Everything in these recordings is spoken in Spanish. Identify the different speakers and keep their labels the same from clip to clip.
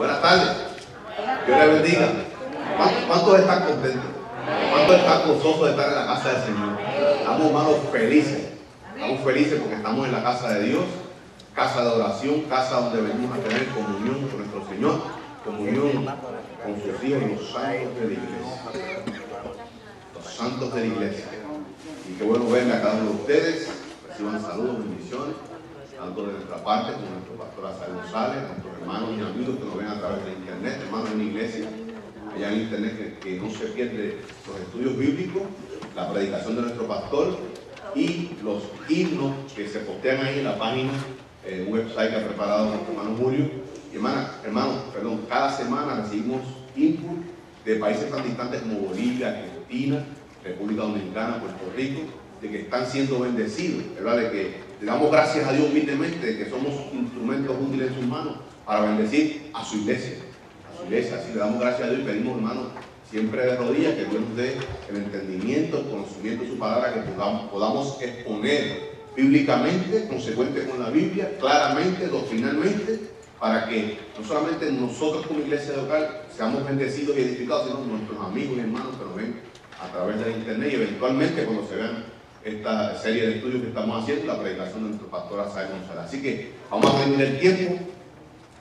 Speaker 1: Buenas tardes. Dios les bendiga. ¿Cuántos están contentos? ¿Cuántos están gozosos de estar en la casa del Señor? Estamos, hermanos, felices. Estamos felices porque estamos en la casa de Dios, casa de oración, casa donde venimos a tener comunión con nuestro Señor, comunión con sus hijos, los santos de la iglesia. Los santos de la iglesia. Y qué bueno verle a cada uno de ustedes. Reciban saludos, bendiciones, tanto de nuestra parte como nuestro pastor Azael González, nuestros hermanos y amigos que nos ven a través de internet, hermanos en la iglesia, allá en internet, que no se pierde los estudios bíblicos, la predicación de nuestro pastor y los himnos que se postean ahí en la página, un website que ha preparado nuestro hermano Julio. Y hermanos, cada semana recibimos input de países tan distantes como Bolivia, Argentina, República Dominicana, Puerto Rico, de que están siendo bendecidos, ¿verdad? De que le damos gracias a Dios humildemente de que somos instrumentos útiles en sus manos para bendecir a su iglesia. Así le damos gracias a Dios y pedimos, hermanos, siempre de rodillas, que Dios nos dé el entendimiento, el conocimiento de su palabra, que podamos exponer bíblicamente, consecuente con la Biblia, claramente, doctrinalmente, para que no solamente nosotros como iglesia local seamos bendecidos y edificados, sino nuestros amigos y hermanos que nos ven a través de la internet y eventualmente cuando se vean esta serie de estudios que estamos haciendo, la predicación de nuestro pastor Azael González. Así que vamos a terminar el tiempo.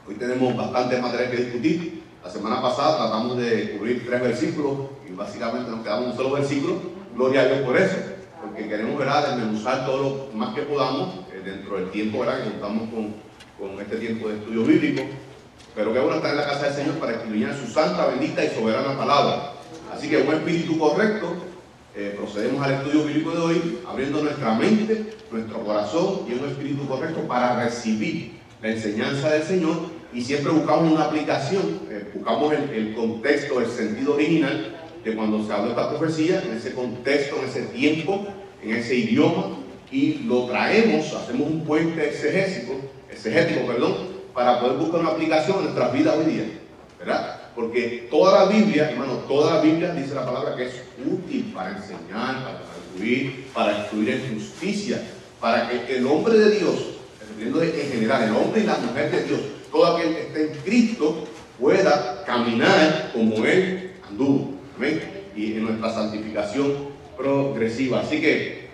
Speaker 1: Hoy tenemos bastante material que discutir. La semana pasada tratamos de cubrir 3 versículos y básicamente nos quedamos en un solo versículo. Gloria a Dios por eso, porque queremos, ¿verdad?, desmenuzar todo lo más que podamos dentro del tiempo, ¿verdad?, que contamos con este tiempo de estudio bíblico. Pero qué bueno estar en la casa del Señor para escudriñar su santa, bendita y soberana palabra. Así que un espíritu correcto, procedemos al estudio bíblico de hoy, abriendo nuestra mente, nuestro corazón y un espíritu correcto para recibir la enseñanza del Señor, y siempre buscamos una aplicación, buscamos el contexto, el sentido original de cuando se habló esta profecía, en ese contexto, en ese tiempo, en ese idioma, y lo traemos, hacemos un puente exegético, para poder buscar una aplicación en nuestras vidas hoy día, ¿verdad? Porque toda la Biblia, hermano, toda la Biblia dice la palabra que es útil para enseñar, para instruir en justicia, para que el hombre de Dios, refiriéndose en general, el hombre y la mujer de Dios, todo aquel que esté en Cristo pueda caminar como Él anduvo, ¿amén? Y en nuestra santificación progresiva. Así que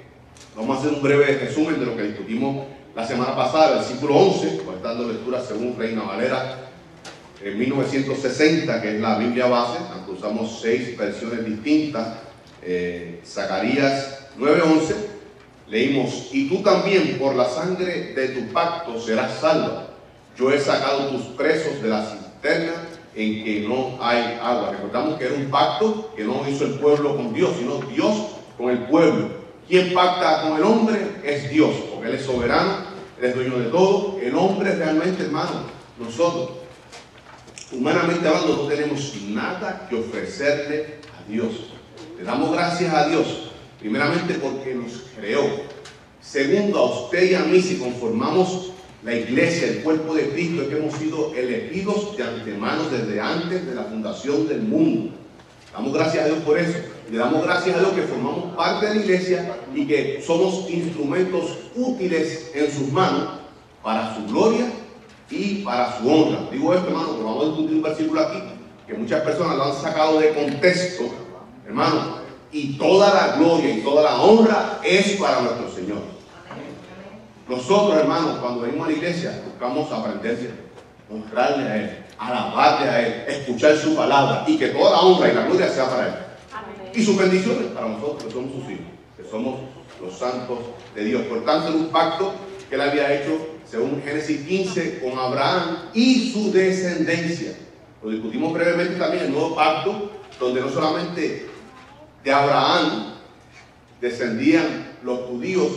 Speaker 1: vamos a hacer un breve resumen de lo que discutimos la semana pasada, versículo 11, pues dando lectura según Reina Valera en 1960, que es la Biblia base, aunque usamos 6 versiones distintas. Zacarías 9:11, leímos: y tú también por la sangre de tu pacto serás salva. Yo he sacado tus presos de la cisterna en que no hay agua. Recordamos que era un pacto que no hizo el pueblo con Dios, sino Dios con el pueblo. ¿Quién pacta con el hombre? Es Dios, porque Él es soberano, Él es dueño de todo. El hombre realmente, hermano, nosotros, humanamente hablando, no tenemos nada que ofrecerle a Dios. Le damos gracias a Dios, primeramente porque nos creó. Segundo, a usted y a mí, si conformamos la iglesia, el cuerpo de Cristo, es que hemos sido elegidos de antemano desde antes de la fundación del mundo. Damos gracias a Dios por eso. Le damos gracias a Dios que formamos parte de la iglesia y que somos instrumentos útiles en sus manos para su gloria y para su honra. Digo esto, hermano, porque vamos a discutir un versículo aquí que muchas personas lo han sacado de contexto, hermano, y toda la gloria y toda la honra es para nuestro Señor. Nosotros, hermanos, cuando venimos a la iglesia, buscamos aprenderse, honrarle a Él, alabarle a Él, escuchar su palabra, y que toda la honra y la gloria sea para Él. Y sus bendiciones para nosotros, que somos sus hijos, que somos los santos de Dios. Por tanto, en un pacto que Él había hecho, según Génesis 15, con Abraham y su descendencia. Lo discutimos brevemente también, el nuevo pacto, donde no solamente de Abraham descendían los judíos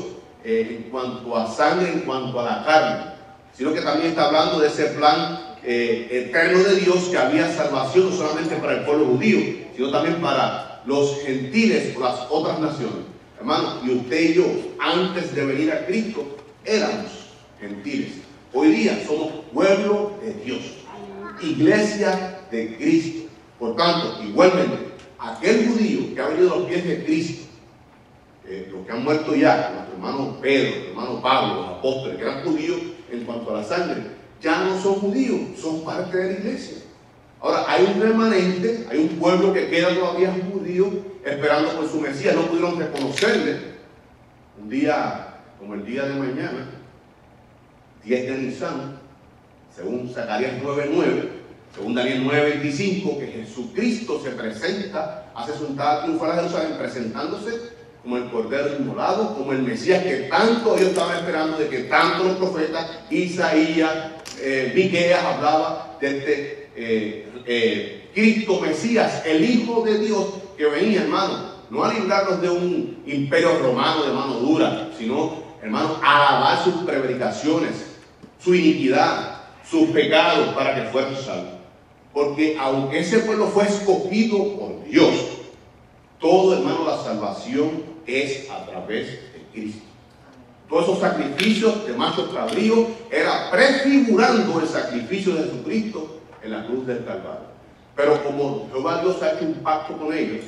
Speaker 1: en cuanto a sangre, en cuanto a la carne, sino que también está hablando de ese plan eterno de Dios, que había salvación no solamente para el pueblo judío, sino también para los gentiles o las otras naciones. Hermano, y usted y yo, antes de venir a Cristo, éramos gentiles. Hoy día somos pueblo de Dios, iglesia de Cristo. Por tanto, igualmente, aquel judío que ha venido a los pies de Cristo, los que han muerto ya, nuestro hermano Pedro, nuestro hermano Pablo, los apóstoles, que eran judíos en cuanto a la sangre, ya no son judíos, son parte de la iglesia. Ahora, hay un remanente, hay un pueblo que queda todavía judío esperando por su Mesías. No pudieron reconocerle. Un día, como el día de mañana, 10 de Nisan, según Zacarías 9:9, según Daniel 9:25, que Jesucristo se presenta, hace su entrada triunfal a Jerusalén, presentándose como el Cordero Inmolado, como el Mesías que tanto ellos estaban esperando, de que tanto los profetas, Isaías, Miqueas hablaba de Cristo Mesías, el Hijo de Dios que venía, hermano, no a librarnos de un imperio romano de mano dura, sino, hermano, a lavar sus prevaricaciones, su iniquidad, sus pecados, para que fueran salvos. Porque aunque ese pueblo fue escogido por Dios, todo, hermano, la salvación es a través de Cristo. Todos esos sacrificios de machos cabríos era prefigurando el sacrificio de Jesucristo en la cruz del Calvario. Pero como Jehová Dios ha hecho un pacto con ellos,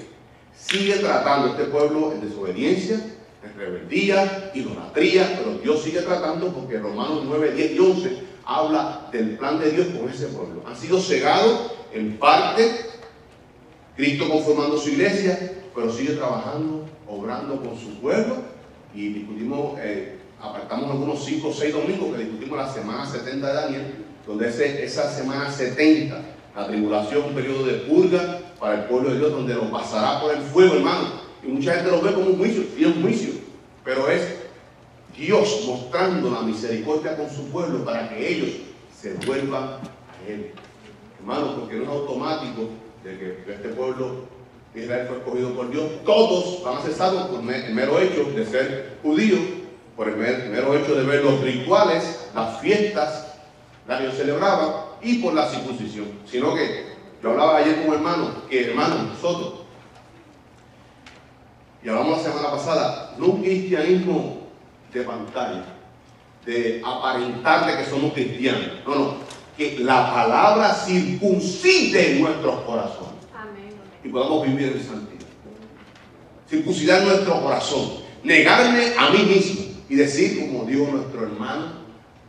Speaker 1: sigue tratando a este pueblo en desobediencia, en rebeldía, idolatría, pero Dios sigue tratando, porque Romanos 9, 10 y 11 habla del plan de Dios con ese pueblo. Han sido cegados en parte, Cristo conformando su iglesia, pero sigue trabajando, obrando con su pueblo. Y discutimos, apartamos algunos 5 o 6 domingos que discutimos la semana 70 de Daniel, donde esa semana 70, la tribulación, un periodo de purga para el pueblo de Dios, donde lo pasará por el fuego, hermano. Y mucha gente lo ve como un juicio, y es un juicio, pero es Dios mostrando la misericordia con su pueblo para que ellos se vuelvan a Él. Hermano, porque no es automático de que este pueblo de Israel fue escogido por Dios. Todos van a ser salvos por el mero hecho de ser judíos, por el mero hecho de ver los rituales, las fiestas que ellos celebraban, y por la circuncisión. Sino que yo hablaba ayer con un hermano, que hermano, nosotros, y hablamos la semana pasada, no un cristianismo de pantalla, de aparentar de que somos cristianos. No, no, que la palabra circuncide nuestros corazones. Amén. Y podamos vivir en santidad. Circuncidar nuestro corazón, negarme a mí mismo y decir, como dijo nuestro hermano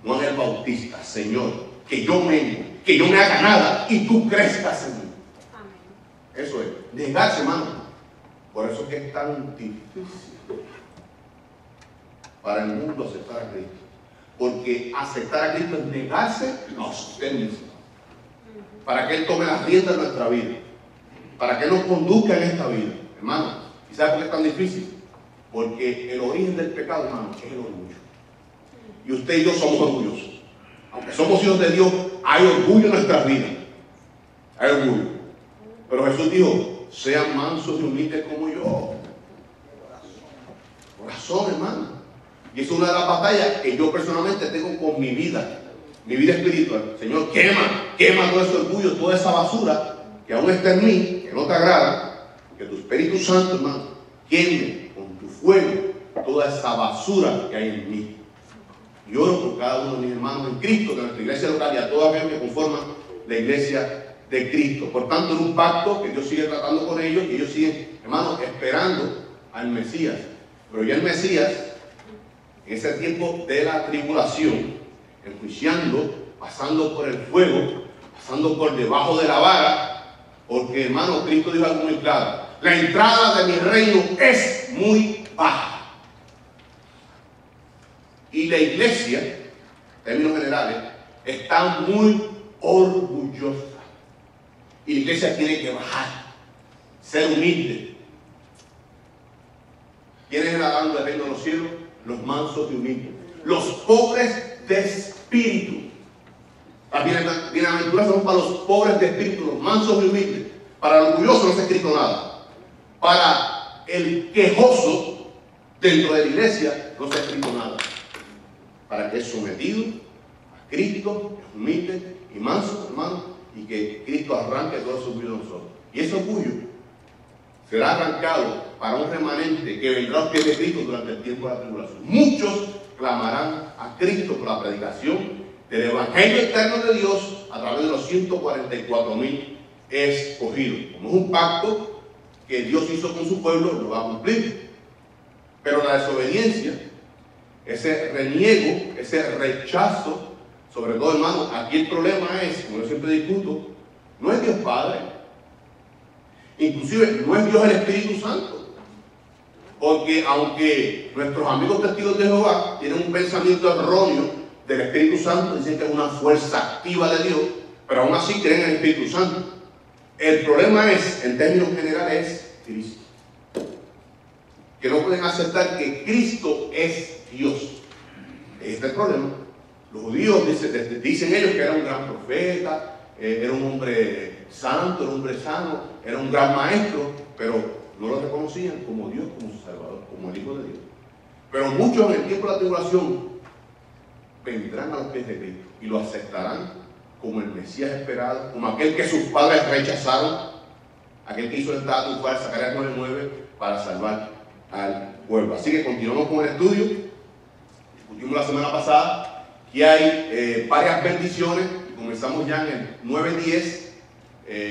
Speaker 1: Juan el Bautista: Señor, que yo me haga nada y tú crezcas en mí. Amén. Eso es, negarse, hermano. Por eso es que es tan difícil para el mundo aceptar a Cristo. Porque aceptar a Cristo es negarse a usted mismo. Para que Él tome las riendas de nuestra vida. Para que Él nos conduzca en esta vida. Hermano, ¿y sabe por qué es tan difícil? Porque el origen del pecado, hermano, es el orgullo. Y usted y yo somos orgullosos. Aunque somos hijos de Dios, hay orgullo en nuestras vidas. Hay orgullo. Pero Jesús dijo: sean mansos y humildes como yo. Corazón, hermano. Y es una de las batallas que yo personalmente tengo con mi vida espiritual. Señor, quema todo ese orgullo, toda esa basura que aún está en mí, que no te agrada. Que tu Espíritu Santo, hermano, queme con tu fuego toda esa basura que hay en mí. Y oro por cada uno de mis hermanos en Cristo, que nuestra iglesia local y a todos aquellos que conforman la iglesia de Cristo. Por tanto, en un pacto que Dios sigue tratando con ellos, y ellos siguen, hermanos, esperando al Mesías. Pero ya el Mesías, en ese tiempo de la tribulación, enjuiciando, pasando por el fuego, pasando por debajo de la vara, porque, hermano, Cristo dijo algo muy claro: la entrada de mi reino es muy baja. Y la iglesia, en términos generales, está muy orgullosa. Y la iglesia tiene que bajar, ser humilde. ¿Quiénes heredarán el reino de los cielos? Los mansos y humildes, los pobres de espíritu. Las bienaventuranzas son para los pobres de espíritu, los mansos y humildes. Para el orgulloso no se ha escrito nada. Para el quejoso dentro de la iglesia no se ha escrito nada. Para que es sometido a Cristo, es humilde y manso, hermano, y que Cristo arranque todo su orgullo de nosotros. Y ese orgullo será arrancado para un remanente que vendrá a los pies de Cristo durante el tiempo de la tribulación. Muchos clamarán a Cristo por la predicación del Evangelio eterno de Dios a través de los 144,000 escogidos. Como es un pacto que Dios hizo con su pueblo, lo va a cumplir. Pero la desobediencia, ese reniego, ese rechazo, Sobre todo, hermano, aquí el problema es, como yo siempre discuto, no es Dios Padre, inclusive no es Dios el Espíritu Santo, porque aunque nuestros amigos testigos de Jehová tienen un pensamiento erróneo del Espíritu Santo, dicen que es una fuerza activa de Dios, pero aún así creen en el Espíritu Santo. El problema es, en términos generales, es Cristo, que no pueden aceptar que Cristo es Dios. Este es el problema. Los judíos dicen ellos que era un gran profeta, era un hombre santo, era un hombre sano, era un gran maestro, pero no lo reconocían como Dios, como su Salvador, como el Hijo de Dios. Pero muchos en el tiempo de la tribulación vendrán a los pies de Cristo y lo aceptarán como el Mesías esperado, como aquel que sus padres rechazaron, aquel que hizo el estatus para Zacarías 9:9 para salvar al pueblo. Así que continuamos con el estudio. Discutimos la semana pasada que hay varias bendiciones. Comenzamos ya en el 9:10.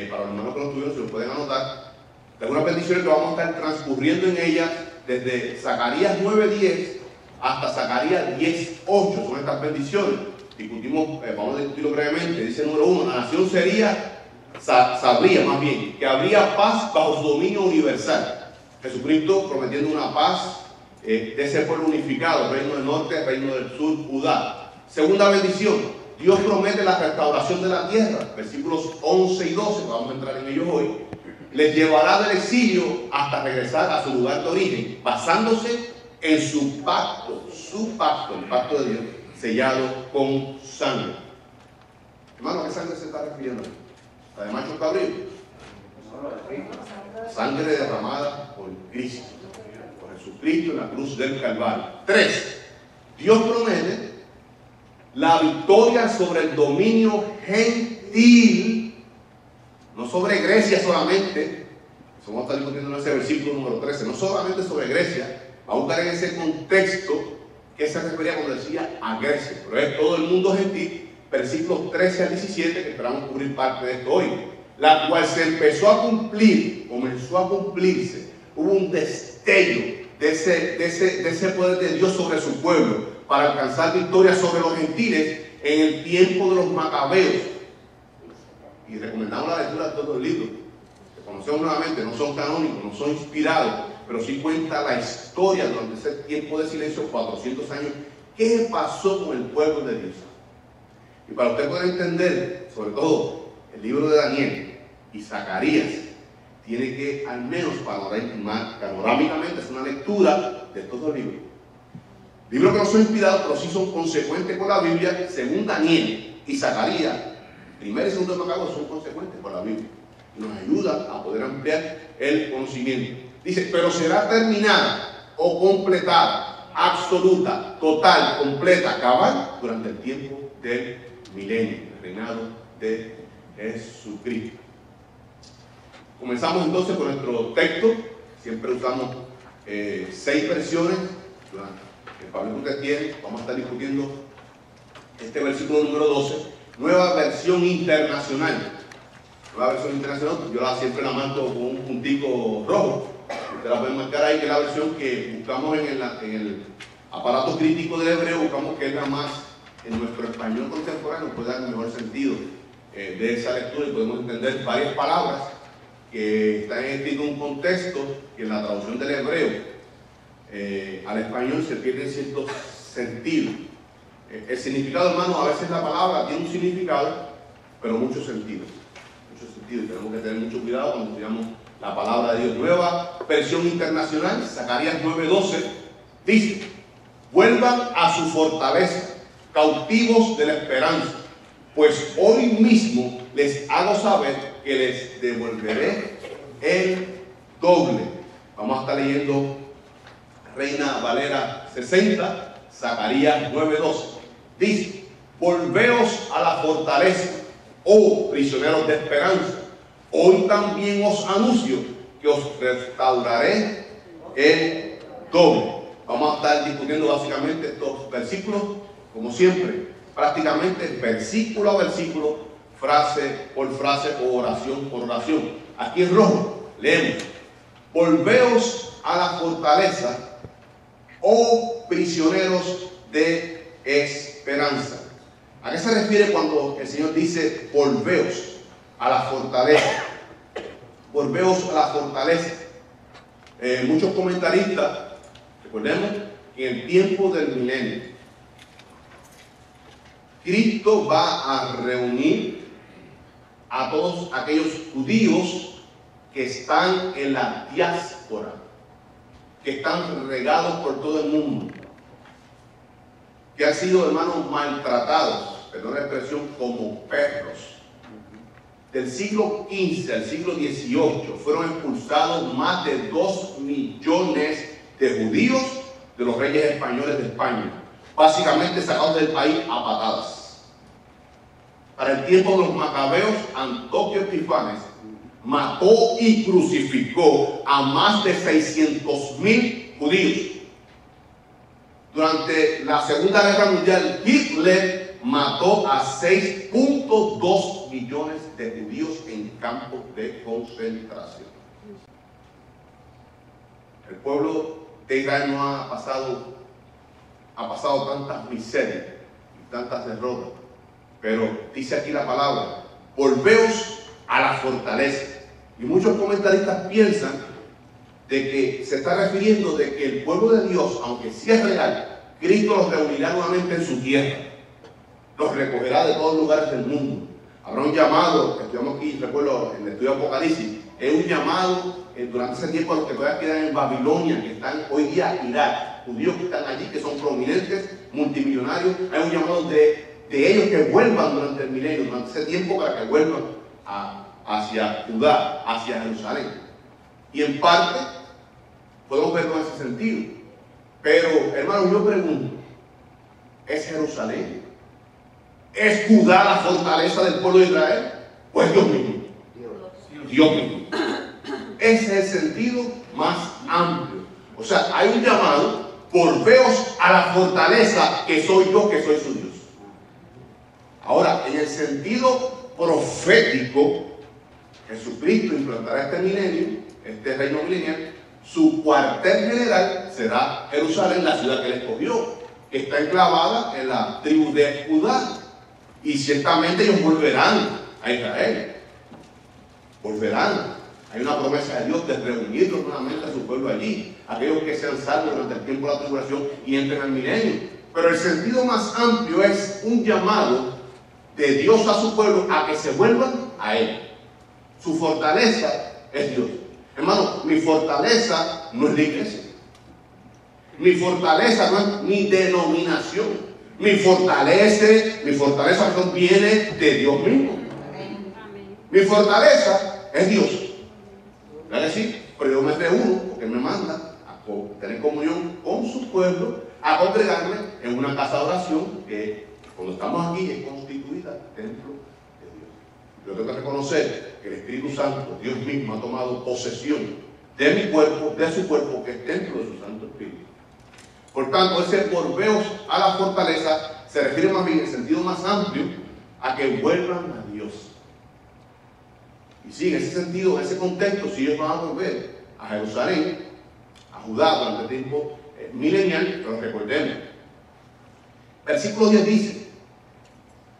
Speaker 1: Para los hermanos que lo tuvieron, se lo pueden anotar. Algunas bendiciones que vamos a estar transcurriendo en ellas desde Zacarías 9:10 hasta Zacarías 10:8. Son estas bendiciones. Discutimos, vamos a discutirlo brevemente. Dice número 1, la nación sabría más bien que habría paz bajo su dominio universal. Jesucristo prometiendo una paz de ese pueblo unificado, reino del norte, reino del sur, Judá. Segunda bendición, Dios promete la restauración de la tierra, versículos 11 y 12, vamos a entrar en ellos hoy. Les llevará del exilio hasta regresar a su lugar de origen, basándose en su pacto, el pacto de Dios, sellado con sangre. Hermano, ¿a qué sangre se está refiriendo? ¿La de macho cabrío? Sangre derramada por Cristo, por Jesucristo en la cruz del Calvario. 3. Dios promete la victoria sobre el dominio gentil, no sobre Grecia solamente. Eso vamos a estar discutiendo en ese versículo número 13, no solamente sobre Grecia. Vamos a buscar en ese contexto que se refería cuando decía a Grecia, pero es todo el mundo gentil, versículos 13 al 17, que esperamos cubrir parte de esto hoy, la cual se empezó a cumplir, comenzó a cumplirse. Hubo un destello de ese poder de Dios sobre su pueblo para alcanzar victoria sobre los gentiles en el tiempo de los macabeos. Y recomendamos la lectura de todos los libros, que conocemos nuevamente, no son canónicos, no son inspirados, pero sí cuenta la historia durante ese tiempo de silencio, 400 años, qué pasó con el pueblo de Dios. Y para usted poder entender, sobre todo, el libro de Daniel y Zacarías, tiene que al menos panorámicamente hacer una lectura de estos dos libros. Libros que no son inspirados, pero sí son consecuentes con la Biblia, según Daniel y Zacarías. Primero y segundo de Macabeos son consecuentes con la Biblia y nos ayudan a poder ampliar el conocimiento. Dice, pero será terminada o completada, absoluta, total, completa, cabal, durante el tiempo del milenio, el reinado de Jesucristo. Comenzamos entonces con nuestro texto. Siempre usamos 6 versiones. El Pablo que usted tiene, vamos a estar discutiendo este versículo número 12, nueva versión internacional. Nueva versión internacional, yo siempre la marco con un puntico rojo. Usted la puede marcar ahí, que es la versión que buscamos en el aparato crítico del hebreo, buscamos que es la más, en nuestro español contemporáneo, puede dar un mejor sentido de esa lectura y podemos entender varias palabras que están escritas en un contexto que en la traducción del hebreo al español se pierde cierto sentido. El significado, hermano, a veces la palabra tiene un significado, pero mucho sentido. Mucho sentido. Y tenemos que tener mucho cuidado cuando estudiamos la palabra de Dios. Nueva versión internacional, Zacarías 9:12, dice: vuelvan a su fortaleza, cautivos de la esperanza, pues hoy mismo les hago saber que les devolveré el doble. Vamos a estar leyendo Reina Valera 60, Zacarías 9:12. Dice: volveos a la fortaleza, oh prisioneros de esperanza. Hoy también os anuncio que os restauraré el doble. Vamos a estar discutiendo básicamente estos versículos, como siempre, prácticamente versículo a versículo, frase por frase o oración por oración. Aquí en rojo leemos: volveos a la fortaleza, oh prisioneros de esperanza. ¿A qué se refiere cuando el Señor dice volveos a la fortaleza? Volveos a la fortaleza. Muchos comentaristas, recordemos que en el tiempo del milenio, Cristo va a reunir a todos aquellos judíos que están en la diáspora, que están regados por todo el mundo, que han sido, hermanos, maltratados, perdón la expresión, como perros. Del siglo XV al siglo XVIII fueron expulsados más de 2 millones de judíos de los reyes españoles de España, básicamente sacados del país a patadas. Para el tiempo de los macabeos, Antíoco Epífanes mató y crucificó a más de 600.000 judíos. Durante la Segunda Guerra Mundial, Hitler mató a 6.2 millones de judíos en campos de concentración. El pueblo de Israel no ha pasado tantas miserias y tantas derrotas, pero dice aquí la palabra, volveos a la fortaleza. Y muchos comentaristas piensan de que se está refiriendo de que el pueblo de Dios, aunque sí es real, Cristo los reunirá nuevamente en su tierra, los recogerá de todos los lugares del mundo. Habrá un llamado, estudiamos aquí, recuerdo en el estudio de Apocalipsis, es un llamado durante ese tiempo a los que todavía quedan en Babilonia, que están hoy día en Irak, judíos que están allí, que son prominentes, multimillonarios. Hay un llamado de ellos que vuelvan durante el milenio, durante ese tiempo, para que vuelvan hacia Judá, hacia Jerusalén. Y en parte podemos verlo en ese sentido. Pero, hermanos, yo pregunto, ¿es Jerusalén? ¿Es Judá la fortaleza del pueblo de Israel? ¿O es Dios mismo? Dios mismo. Ese es el sentido más amplio. O sea, hay un llamado, volveos a la fortaleza que soy yo, que soy su Dios. Ahora, en el sentido profético, Jesucristo implantará este milenio, este reino milenial. Su cuartel general será Jerusalén, la ciudad que él escogió, que está enclavada en la tribu de Judá. Y ciertamente ellos volverán a Israel. Volverán. Hay una promesa de Dios de reunirlos nuevamente a su pueblo allí, aquellos que sean salvos durante el tiempo de la tribulación y entren al milenio. Pero el sentido más amplio es un llamado de Dios a su pueblo a que se vuelvan a Él. Su fortaleza es Dios. Hermano, mi fortaleza no es la iglesia. Mi fortaleza no es mi denominación. Mi fortaleza viene de Dios mismo. Mi fortaleza es Dios. ¿Verdad que sí? Pero yo me reúno porque Él me manda a tener comunión con su pueblo, a congregarme en una casa de oración que cuando estamos aquí es constituida templo de Dios. Yo tengo que reconocer que el Espíritu Santo, Dios mismo, ha tomado posesión de mi cuerpo, de su cuerpo, que es templo de su Santo Espíritu. Por tanto, ese volveos a la fortaleza se refiere más bien en el sentido más amplio a que vuelvan a Dios. Y sí, en ese sentido, en ese contexto, si ellos van a volver a Jerusalén, a Judá durante el tiempo milenial, pero recordemos, versículo 10 dice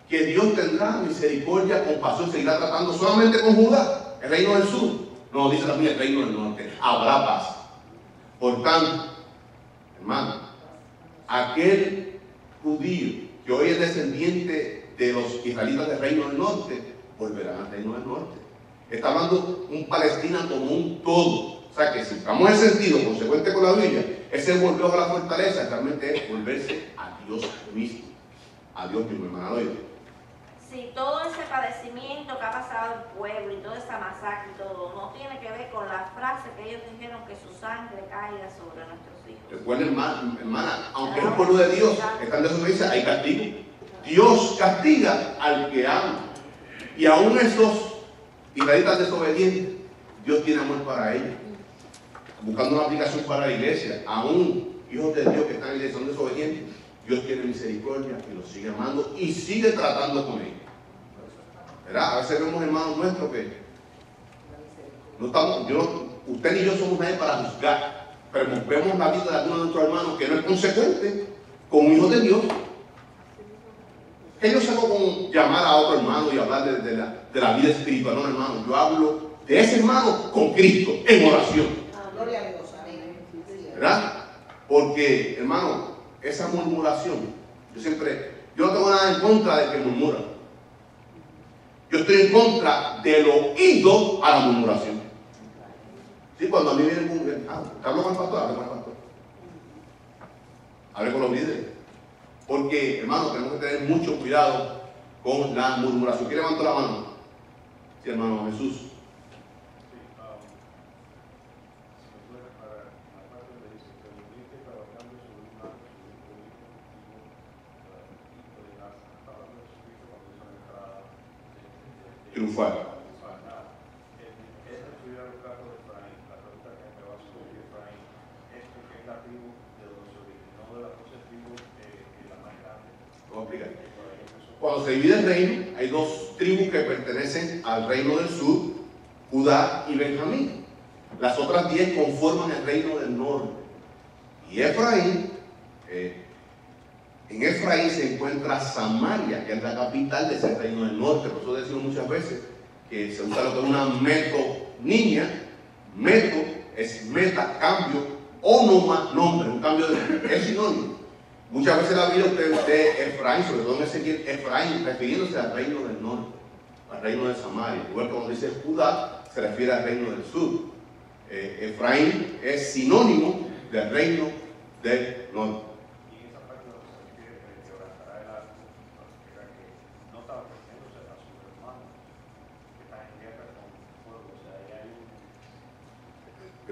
Speaker 1: que Dios tendrá misericordia, compasión, seguirá tratando solamente con Judá, el reino del sur. No, dice también el reino del norte, habrá paz. Por tanto, hermano, aquel judío que hoy es descendiente de los israelitas del reino del norte, volverán al reino del norte. Está hablando un Palestina como un todo. O sea que si estamos en sentido consecuente con la Biblia, ese volver a la fortaleza realmente es volverse a Dios mismo. A Dios mismo, hermano.
Speaker 2: Si todo ese padecimiento que ha pasado el pueblo y toda esa masacre y todo, no tiene que ver con la frase que ellos dijeron, que su sangre caiga sobre nuestros hijos.
Speaker 1: Recuerden, hermana, aunque es el pueblo de Dios, están desobediencia, hay castigo. Dios castiga al que ama. Y aún esos israelitas desobedientes, Dios tiene amor para ellos. Buscando una aplicación para la iglesia, aún hijos de Dios que están en la iglesia son desobedientes, Dios tiene misericordia y los sigue amando y sigue tratando con ellos. ¿Verdad? A veces vemos hermanos nuestros que no estamos, usted ni yo somos nadie para juzgar, pero vemos la vida de algunos de nuestros hermanos que no es consecuente con hijos de Dios. ¿Qué yo saco con llamar a otro hermano y hablar de la vida espiritual? No, hermano, yo hablo de ese hermano con Cristo, en oración.
Speaker 3: Gloria a Dios, amén.
Speaker 1: ¿Verdad? Porque, hermano, esa murmuración, yo no tengo nada en contra de que murmura. Yo estoy en contra del oído a la murmuración. Sí, cuando a mí viene un... hablo con el pastor, hablo con el pastor. Hable con los líderes. Porque, hermano, tenemos que tener mucho cuidado con la murmuración. ¿Quién levantó la mano? Sí, hermano Jesús. Triunfar. Cuando se divide el reino, hay dos tribus que pertenecen al reino del sur, Judá y Benjamín. Las otras 10 conforman el reino del norte. Y Efraín, en Efraín se encuentra Samaria, que es la capital de ese reino del norte. Por eso decimos muchas veces que se usa lo que es una metonímia. Meto es meta, cambio, onoma, nombre, un cambio es sinónimo. Muchas veces la Biblia usted ve Efraín, sobre todo en Ezequiel, Efraín refiriéndose al reino del norte, al reino de Samaria. Igual que cuando dice Judá, se refiere al reino del sur. Efraín es sinónimo del reino del norte.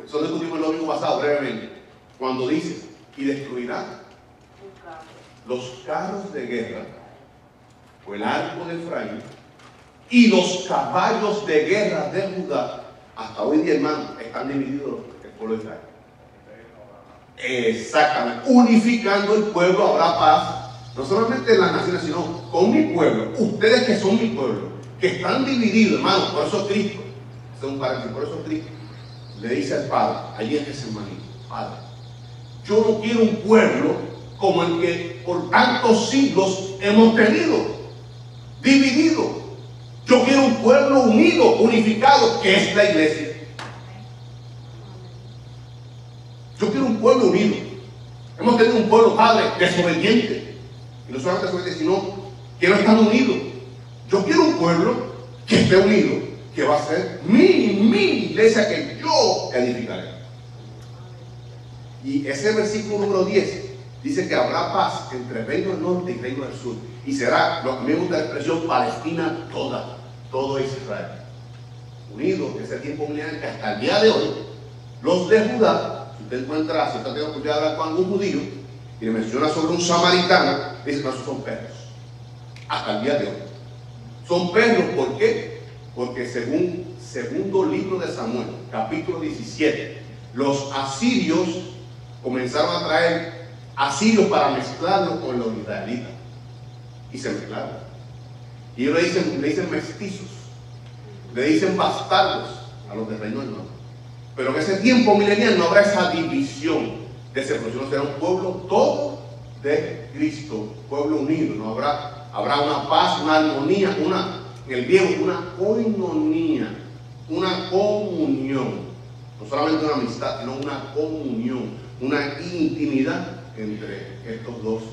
Speaker 1: Eso discutimos el domingo pasado brevemente, cuando dice, y destruirá los carros de guerra, o el arco de Efraín, y los caballos de guerra de Judá. Hasta hoy día, hermano, están divididos el pueblo de Israel. Exactamente. Unificando el pueblo habrá paz, no solamente en las naciones, sino con mi pueblo. Ustedes que son mi pueblo, que están divididos, hermano. Por eso Cristo, este es un paréntesis, por eso Cristo le dice al Padre, allí en Getsemaní: Padre, yo no quiero un pueblo como el que por tantos siglos hemos tenido, dividido. Yo quiero un pueblo unido, unificado, que es la iglesia. Yo quiero un pueblo unido. Hemos tenido un pueblo, Padre, desobediente. Y no solamente desobediente, sino que no están unidos. Yo quiero un pueblo que esté unido, que va a ser mi iglesia que yo edificaré. Y ese versículo número 10 dice que habrá paz entre el reino del norte y el reino del sur. Y será, lo que me gusta la expresión, Palestina toda, todo Israel. Unido, ese tiempo que hasta el día de hoy, los de Judá, si usted encuentra, si usted tiene oportunidad de hablar con algún judío y le menciona sobre un samaritano, dice: no, esos son perros. Hasta el día de hoy. Son perros, ¿por qué? Porque según segundo libro de Samuel, capítulo 17, los asirios comenzaron a traer asirios para mezclarlos con los israelitas. Y se mezclaron. Y ellos le dicen mestizos, le dicen bastardos a los del reino del norte. Pero en ese tiempo milenial no habrá esa división de ese pueblo, sino será un pueblo todo de Cristo, pueblo unido. No habrá una paz, una armonía, en el griego, una koinonía, una comunión. No solamente una amistad, sino una comunión, una intimidad entre estos dos,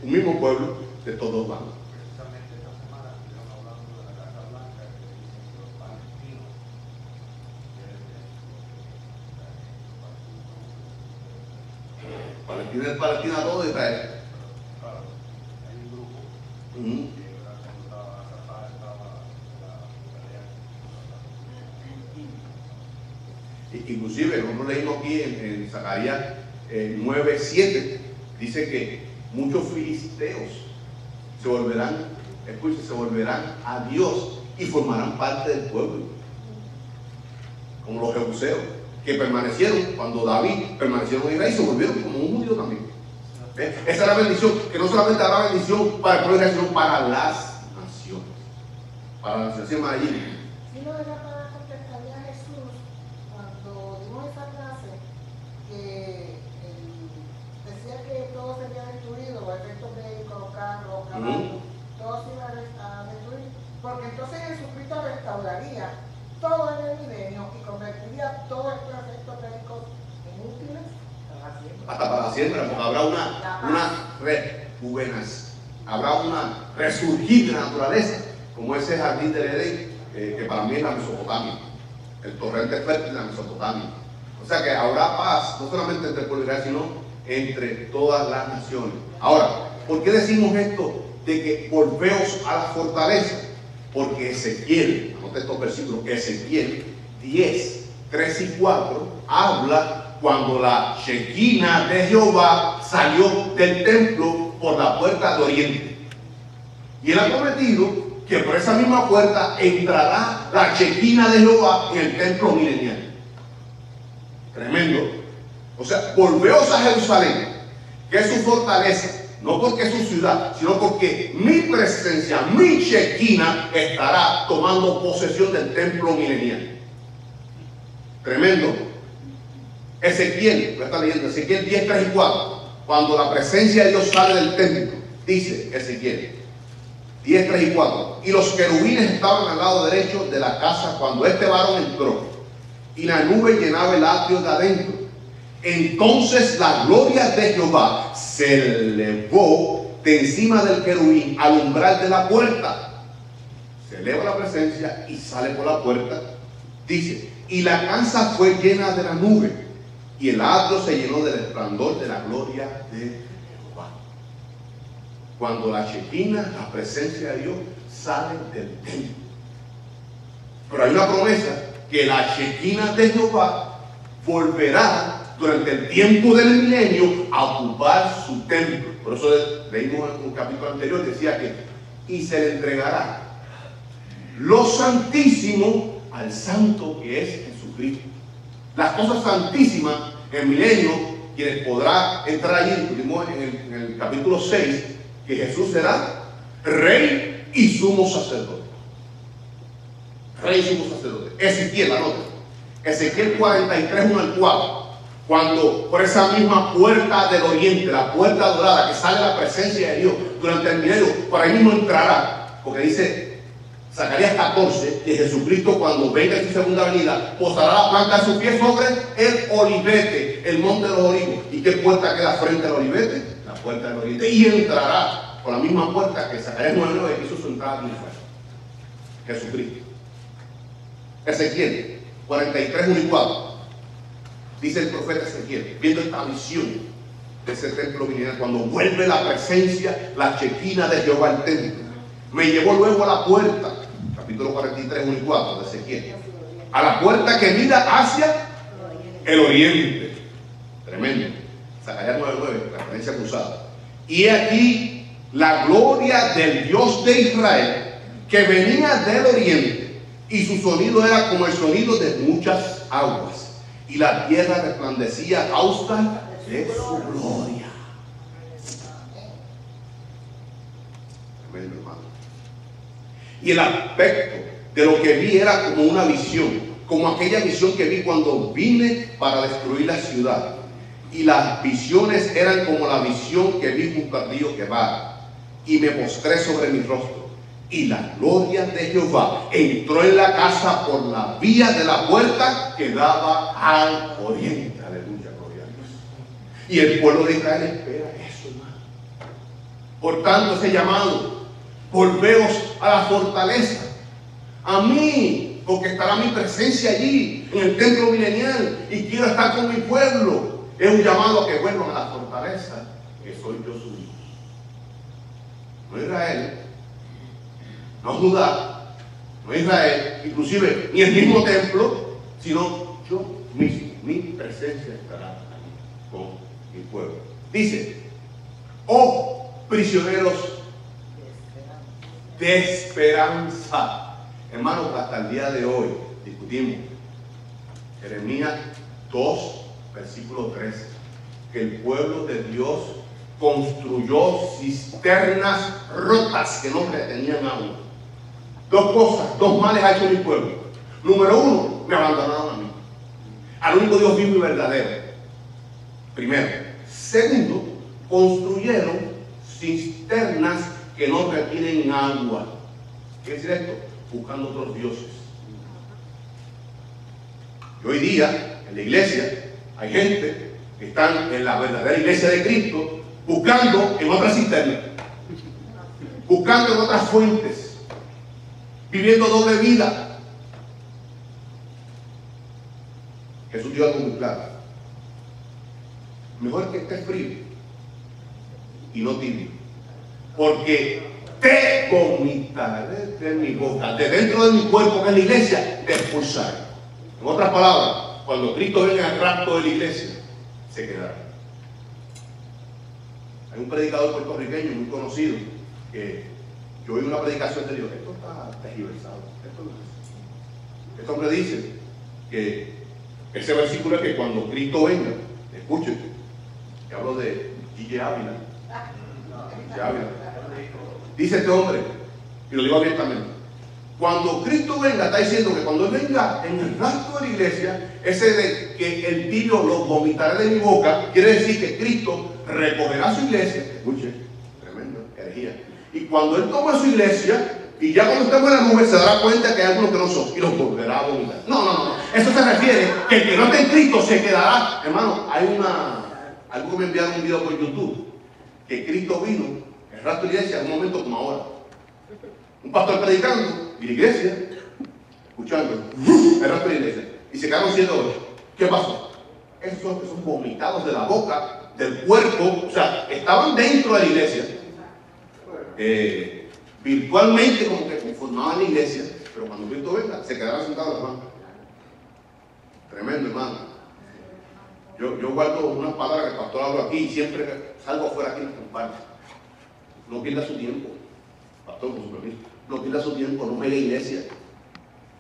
Speaker 1: un mismo pueblo de estos dos bandos.
Speaker 4: Precisamente esta semana estuvieron hablando de la Casa Blanca, que dicen que los palestinos
Speaker 1: Palestina es Palestina, todo Israel.
Speaker 4: claro, hay un grupo
Speaker 1: Uh-huh.
Speaker 4: que cuando estaba
Speaker 1: Inclusive, nosotros leímos aquí en Zacarías 9:7, dice que muchos filisteos se volverán a Dios y formarán parte del pueblo, como los jebuseos, que permanecieron cuando David permanecieron en Israel y se volvieron como un judío también. Esa es la bendición, que no solamente habrá bendición para el pueblo de Israel, sino para las naciones. Para las naciones allí.
Speaker 3: Si no era para contestarle a Jesús cuando dimos esa clase, que decía que todo sería destruido, efectos de carros, caballos, todo se iba a destruir, porque entonces Jesucristo restauraría todo en el milenio y convertiría todos estos efectos bélicos en útiles para siempre.
Speaker 1: Hasta para siempre, porque habrá una rejuvenación, habrá una resurgir de la naturaleza, como ese jardín del Edén, que para mí es la Mesopotamia, el torrente fértil de la Mesopotamia. O sea que habrá paz, no solamente entre el pueblo de Israel, sino entre todas las naciones. Ahora, ¿por qué decimos esto de que volveos a la fortaleza? Porque Ezequiel, anote estos versículos, Ezequiel 10, 3 y 4, habla cuando la Shequina de Jehová salió del templo por la puerta de oriente. Y él ha prometido que por esa misma puerta entrará la Shequina de Jehová en el templo milenial. Tremendo. O sea, volveos a Jerusalén, que es su fortaleza, no porque es su ciudad, sino porque mi presencia, mi Shequina, estará tomando posesión del templo milenial. Tremendo. Ezequiel, lo está leyendo, Ezequiel 10, 3 y 4. Cuando la presencia de Dios sale del templo, dice Ezequiel 10, 3 y 4. Y los querubines estaban al lado derecho de la casa cuando este varón entró, y la nube llenaba el atrio de adentro. Entonces la gloria de Jehová se elevó de encima del querubín al umbral de la puerta. Se eleva la presencia y sale por la puerta. Dice, y la casa fue llena de la nube, y el atrio se llenó del resplandor de la gloria de Jehová. Cuando la Shequina, la presencia de Dios, sale del templo. Pero hay una promesa, que la Shequina de Jehová volverá durante el tiempo del milenio a ocupar su templo. Por eso leímos en un capítulo anterior, decía que y se le entregará lo santísimo al santo que es Jesucristo. Las cosas santísimas en el milenio, quienes podrá entrar allí, vimos en el capítulo 6, que Jesús será rey y sumo sacerdote. Rey y sumo sacerdote. Ezequiel, anota. Ezequiel 43, 1 al 4. Cuando por esa misma puerta del oriente, la puerta dorada, que sale la presencia de Dios durante el milenio, por ahí mismo entrará, porque dice Zacarías 14, que Jesucristo cuando venga en su segunda venida, posará la planta de su pie sobre el olivete, el monte de los olivos. ¿Y qué puerta queda frente al olivete? La puerta del oriente. Y entrará por la misma puerta que Zacarías 9:9 hizo su entrada en Israel. Jesucristo. Ezequiel 43, 1 y 4. Dice el profeta Ezequiel, viendo esta visión de ese templo milenial, cuando vuelve la presencia, la Shequina de Jehová al templo, me llevó luego a la puerta, capítulo 43, 1 y 4 de Ezequiel, a la puerta que mira hacia el oriente. Tremendo. Zacarías 9:9, referencia cruzada. Y aquí la gloria del Dios de Israel, que venía del oriente, y su sonido era como el sonido de muchas aguas. Y la tierra resplandecía a causa de su gloria. Tremendo, hermano. Y el aspecto de lo que vi era como una visión, como aquella visión que vi cuando vine para destruir la ciudad. Y las visiones eran como la visión que vi junto al río Quebar. Y me postré sobre mi rostro. Y la gloria de Jehová entró en la casa por la vía de la puerta que daba al oriente. Aleluya, gloria a Dios. Y el pueblo de Israel espera eso, hermano. Por tanto, ese llamado, volveos a la fortaleza. A mí, porque estará mi presencia allí, en el templo milenial, y quiero estar con mi pueblo. Es un llamado a que vuelvan a la fortaleza, que soy yo su Dios. No Israel, no Judá, no Israel, inclusive ni el mismo templo, sino yo mismo. Mi presencia estará allí con mi pueblo. Dice, oh prisioneros de esperanza. Hermanos, hasta el día de hoy discutimos Jeremías 2, versículo 13, que el pueblo de Dios construyó cisternas rotas que no retenían agua. Dos cosas, dos males ha hecho mi pueblo. Número uno, me abandonaron a mí, al único Dios vivo y verdadero. Primero. Segundo, construyeron cisternas que no retienen agua. ¿Qué es esto? Buscando otros dioses. Y hoy día, en la iglesia, hay gente que están en la verdadera iglesia de Cristo buscando en otras cisternas, buscando en otras fuentes, viviendo doble vida. Jesús dio algo muy claro: mejor que estés frío y no tibio, porque te vomitaré de mi boca, de dentro de mi cuerpo, que es la iglesia, te expulsaré. En otras palabras, cuando Cristo venga al rapto de la iglesia, se quedará. Hay un predicador puertorriqueño muy conocido que yo oí una predicación de Dios. Esto está tergiversado. Esto no es. Este hombre dice que ese versículo es que cuando Cristo venga, escuchen, que hablo de G.J. Ávila. Dice este hombre, y lo digo abiertamente: cuando Cristo venga, está diciendo que cuando Él venga en el rapto de la iglesia, ese de que el tibio lo vomitará de mi boca, quiere decir que Cristo recogerá su iglesia. Escuche, tremenda herejía. Y cuando Él toma su iglesia, y ya cuando estemos en la nube, se dará cuenta que hay algunos que no son, y los volverá a vomitar. No. Eso se refiere que el que no esté en Cristo se quedará. Hermano, hay algo que me enviaron un video por YouTube, que Cristo vino, el rapto de la iglesia, en un momento como ahora. Un pastor predicando y la iglesia escuchando el rapto de la iglesia, y se quedaron 7 horas. ¿Qué pasó? Esos son vomitados de la boca, del cuerpo, o sea, estaban dentro de la iglesia, virtualmente como que conformaban la iglesia, pero cuando Cristo venga, se quedaron sentados en las bancas. Tremendo, hermano. Yo guardo unas palabras que el pastor habla aquí y siempre que salgo afuera aquí las comparto. No pierda su tiempo, pastor, con su permiso. No pierda su tiempo, no juegue iglesia.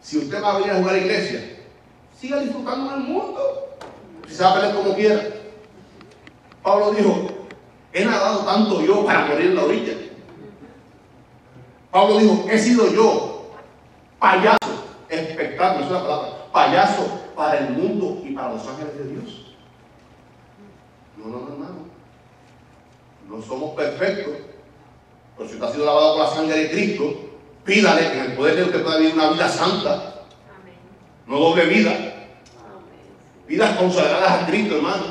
Speaker 1: Si usted va a venir a jugar a iglesia, siga disfrutando del mundo. Si se va a pelear como quiera. Pablo dijo: he nadado tanto yo para morir en la orilla. Pablo dijo: he sido yo payaso, espectáculo, esa es la palabra, payaso para el mundo y para los ángeles de Dios. No, hermano. No somos perfectos. Pero si usted ha sido lavado por la sangre de Cristo, pídale que en el poder de usted pueda vivir una vida santa. Amén. No doble vida. Amén. Vidas consagradas a Cristo, hermano.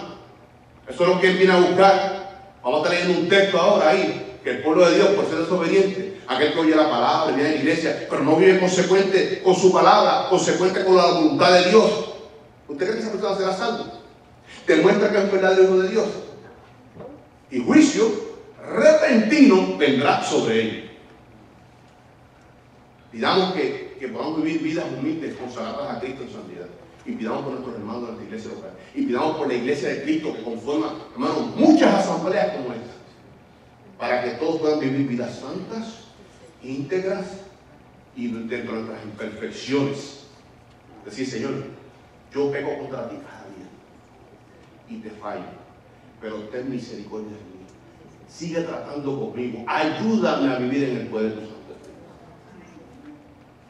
Speaker 1: Eso es lo que Él viene a buscar. Vamos a estar leyendo un texto ahora ahí, que el pueblo de Dios, por ser desobediente, aquel que oye la palabra, viene a la iglesia, pero no vive consecuente con su palabra, consecuente con la voluntad de Dios. ¿Usted cree que esa persona será salvo? Demuestra que es un verdadero hijo de Dios. Y juicio repentino vendrá sobre ellos. Pidamos que podamos vivir vidas humildes, consagradas a Cristo en santidad. Y pidamos por nuestros hermanos de nuestra iglesia local. Y pidamos por la iglesia de Cristo, que conforma, hermanos, muchas asambleas como esta, para que todos puedan vivir vidas santas, íntegras y dentro de nuestras imperfecciones. Decir: Señor, yo peco contra ti cada día y te fallo, pero ten misericordia de mí. Sigue tratando conmigo. Ayúdame a vivir en el poder de tu Santo Espíritu.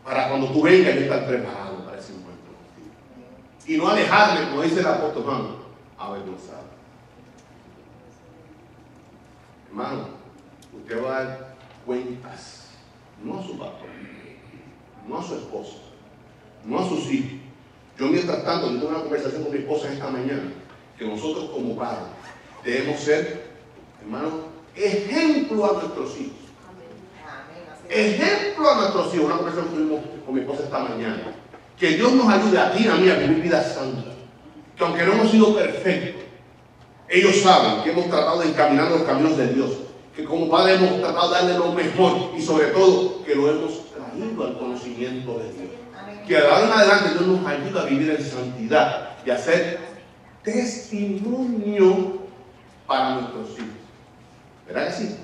Speaker 1: Para cuando tú vengas, yo estar preparado para ese encuentro contigo. Y no alejarme, como dice el apóstol Juan, avergonzado. Hermano, usted va a dar cuentas, no a su pastor, no a su esposa, no a sus hijos. Yo, mientras tanto, yo tuve una conversación con mi esposa esta mañana, que nosotros como padres debemos ser, hermano, ejemplo a nuestros hijos. Ejemplo a nuestros hijos. Una conversación que tuvimos con mi esposa esta mañana. Que Dios nos ayude a ti y a mí a vivir vida santa. Que aunque no hemos sido perfectos, ellos saben que hemos tratado de encaminar los caminos de Dios. Que como padres hemos tratado de darle lo mejor y sobre todo que lo hemos traído al conocimiento de Dios. Que de ahora en adelante Dios nos ayuda a vivir en santidad y a ser testimonio para nuestros hijos. ¿Verdad que sí?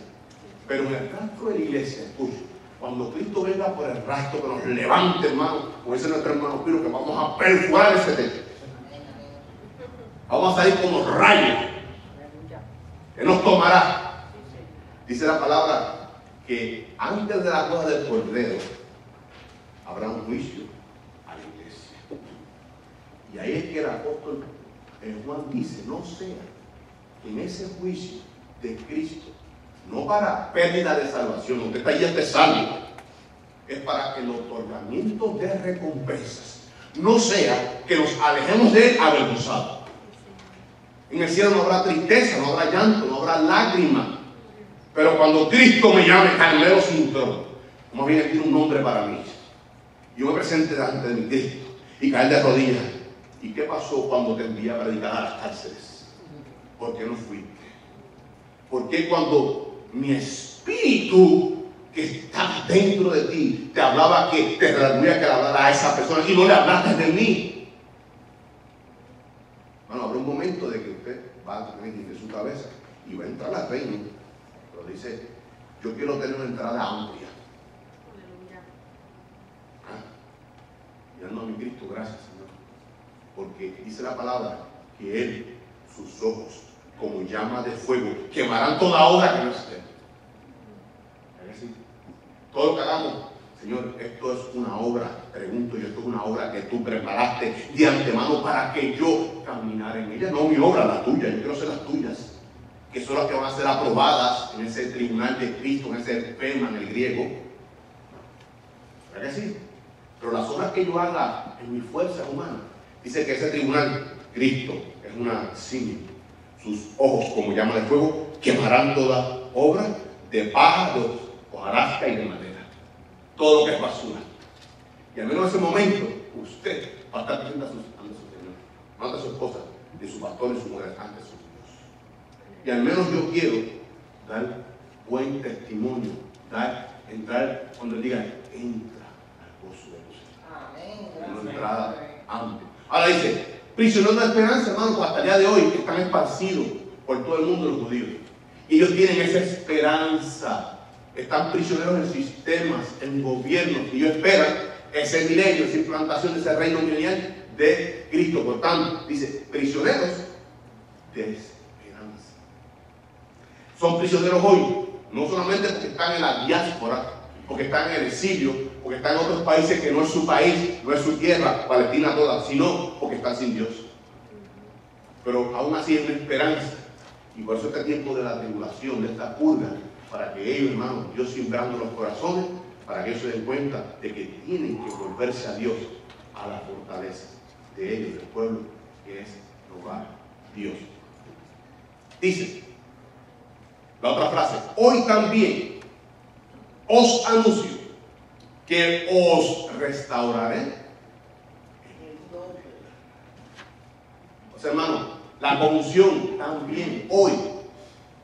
Speaker 1: Pero en el rastro de la iglesia, escucha, cuando Cristo venga por el rastro, que nos levante, hermano, como dice nuestro hermano Piro, que vamos a perforar ese techo. Vamos a salir como rayos. Que nos tomará. Dice la palabra que antes de la boda del Cordero habrá un juicio a la iglesia. Y ahí es que el apóstol Juan dice: no sea que en ese juicio de Cristo no para pérdida de salvación. Usted está ya te salvo. Es para que el otorgamiento de recompensas no sea que nos alejemos de él avergonzados. En el cielo no habrá tristeza, no habrá llanto, no habrá lágrima. Pero cuando Cristo me llame Carmelo sin trono, más bien él tiene un nombre para mí. Yo me presente delante de mi Cristo y caer de rodillas. ¿Y qué pasó cuando te envié a predicar a las cárceles? ¿Por qué no fuiste? ¿Por qué cuando mi espíritu que está dentro de ti te hablaba que te redarguía que le hablara a esa persona y no le hablaste de mí? Bueno, habrá un momento de que usted va a tener que ir de su cabeza y va a entrar al reino. Pero dice, yo quiero tener una entrada amplia. Mirando a mi Cristo, gracias Señor. Porque dice la palabra que Él, sus ojos, como llama de fuego, quemarán toda obra que no esté. Todo lo que hagamos, Señor, esto es una obra, pregunto yo, esto es una obra que tú preparaste de antemano para que yo caminara en ella. No mi obra, la tuya, yo quiero ser las tuyas, que son las que van a ser aprobadas en ese tribunal de Cristo, en ese pema en el griego. ¿Verdad que sí? Pero las obras que yo haga en mi fuerza humana, dice que ese tribunal, Cristo, es una simil. Sus ojos, como llama de fuego, quemarán toda obra de paja, de hojarasca y de madera. Todo lo que es basura. Y al menos en ese momento, usted va a estar presente ante su Señor, no ante su esposa, de su pastor y su mujer, ante su Dios. Y al menos yo quiero dar buen testimonio, entrar cuando él diga, entra al gozo de Dios. Amén. Una entrada amplia. Ahora dice, prisioneros de esperanza, hermano, pues hasta el día de hoy están esparcidos por todo el mundo los judíos. Y ellos tienen esa esperanza. Están prisioneros en sistemas, en gobiernos, y ellos esperan ese milenio, esa implantación de ese reino milenial de Cristo. Por tanto, dice, prisioneros de esperanza. Son prisioneros hoy, no solamente porque están en la diáspora, porque están en el exilio, porque están en otros países que no es su país, no es su tierra, Palestina toda, sino porque están sin Dios. Pero aún así es una esperanza. Y por eso este tiempo de la tribulación, de esta purga, para que ellos, hermanos, Dios sembrando los corazones, para que ellos se den cuenta de que tienen que volverse a Dios, a la fortaleza de ellos, del pueblo, que es robar Dios. Dice la otra frase, hoy también os anuncio que os restauraré en el doble. O sea, hermano, la conjunción también, hoy,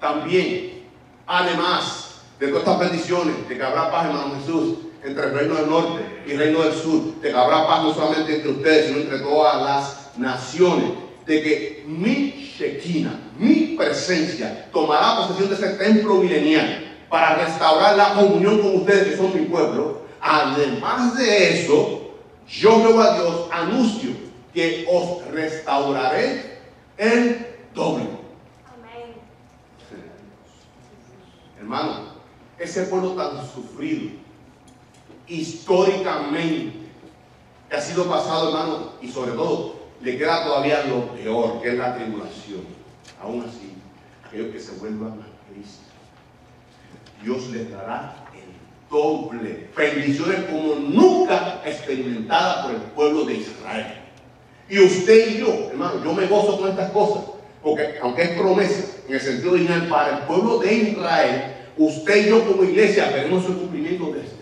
Speaker 1: también, además de todas estas bendiciones, de que habrá paz, hermano Jesús, entre el reino del norte y el reino del sur, de que habrá paz no solamente entre ustedes, sino entre todas las naciones, de que mi Shekinah, mi presencia, tomará posesión de ese templo milenial para restaurar la comunión con ustedes que son mi pueblo. Además de eso, yo, Jehová Dios, anuncio que os restauraré el doble.
Speaker 2: Amén.
Speaker 1: Hermano, ese pueblo tan sufrido históricamente que ha sido pasado, hermano, y sobre todo le queda todavía lo peor, que es la tribulación. Aún así, aquellos que se vuelvan a Cristo, Dios les dará el doble, bendiciones como nunca experimentadas por el pueblo de Israel. Y usted y yo, hermano, yo me gozo con estas cosas, porque aunque es promesa en el sentido original para el pueblo de Israel, usted y yo como iglesia veremos el cumplimiento de este.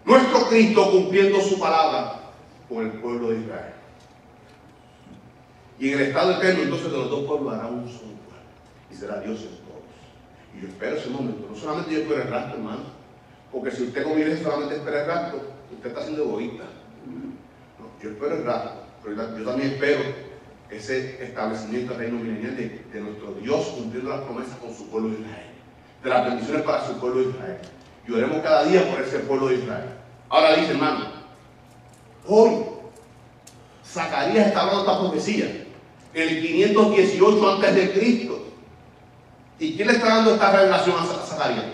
Speaker 1: Nuestro Cristo cumpliendo su palabra con el pueblo de Israel. Y en el estado eterno, entonces, de los dos pueblos hará un solo pueblo. Y será Dios en todos. Y yo espero ese momento. No solamente yo espero el rapto, hermano. Porque si usted como iglesia solamente espera el rapto, usted está siendo egoísta. No, yo espero el rapto. Pero yo también espero ese establecimiento del reino milenial de nuestro Dios cumpliendo las promesas con su pueblo de Israel. De las bendiciones para su pueblo de Israel. Y oremos cada día por ese pueblo de Israel. Ahora dice, hermano, hoy Zacarías está hablando esta profecía, el 518 antes de Cristo. ¿Y quién le está dando esta revelación a Zacarías?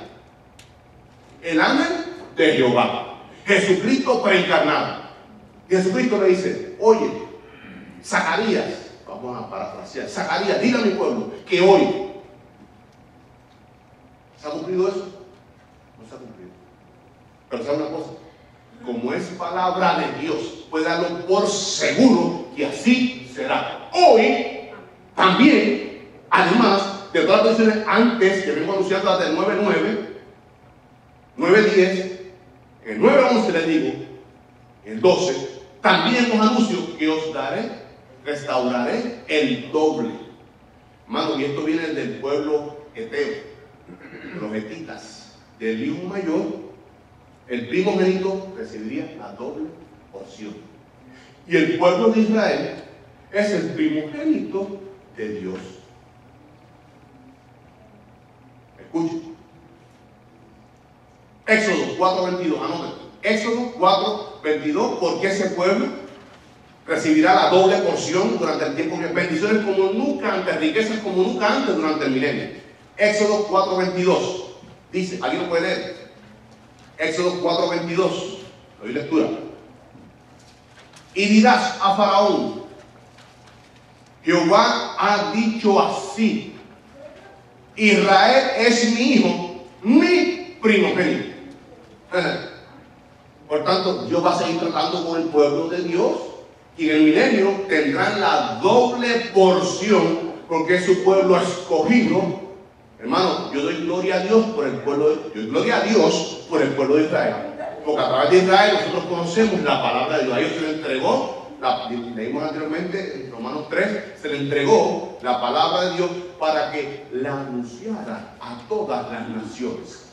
Speaker 1: El ángel de Jehová, Jesucristo preencarnado. Y Jesucristo le dice, oye, Zacarías, vamos a parafrasear, Zacarías, dile a mi pueblo que hoy ¿Se ha cumplido eso? No se ha cumplido. Pero ¿sabe una cosa? Como es palabra de Dios, puede darlo por seguro que así será. Hoy, también, además de todas las versiones antes que vengo anunciando las del 9:9, 9:10, el 9:11 le digo, el 12, también os anuncio que os daré, restauraré el doble. Hermano, y esto viene del pueblo eteo, de los hetitas, del hijo mayor. El primogénito recibiría la doble porción. Y el pueblo de Israel es el primogénito de Dios. Escuchen. Éxodo 4:22, anoten. Éxodo 4:22, porque ese pueblo recibirá la doble porción durante el tiempo que bendiciones como nunca antes, riquezas como nunca antes durante el milenio. Éxodo 4:22 dice, ¿alguien lo puede leer? Éxodo 4:22, doy lectura. Y dirás a Faraón, Jehová ha dicho así, Israel es mi hijo, mi primogénito. Por tanto, Dios va a seguir tratando con el pueblo de Dios y en el milenio tendrán la doble porción porque es su pueblo escogido. Hermano, yo doy gloria a Dios por el pueblo de Israel. Porque a través de Israel nosotros conocemos la palabra de Dios. A ellos se le entregó, leímos anteriormente en Romanos 3, se le entregó la palabra de Dios para que la anunciara a todas las naciones.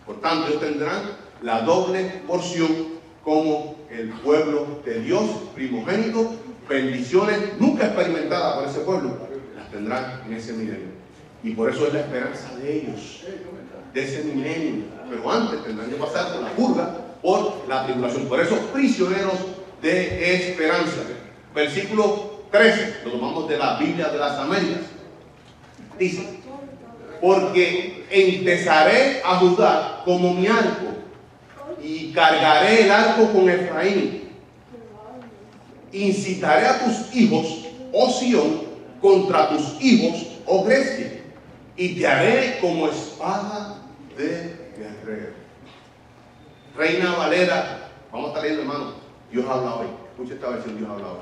Speaker 1: Por tanto, ellos tendrán la doble porción como el pueblo de Dios, primogénito, bendiciones nunca experimentadas por ese pueblo, las tendrán en ese milenio. Y por eso es la esperanza de ellos, de ese milenio. Pero antes tendrán que pasar por la purga, por la tribulación. Por eso, prisioneros de esperanza. Versículo 13, lo tomamos de la Biblia de las Américas. Dice, porque entesaré a Judá como mi arco, y cargaré el arco con Efraín. Incitaré a tus hijos, oh Sión, contra tus hijos, oh Grecia, y te haré como espada de guerrero. Reina Valera, vamos a estar leyendo, hermano. Dios habla hoy. Escucha esta versión, Dios habla hoy.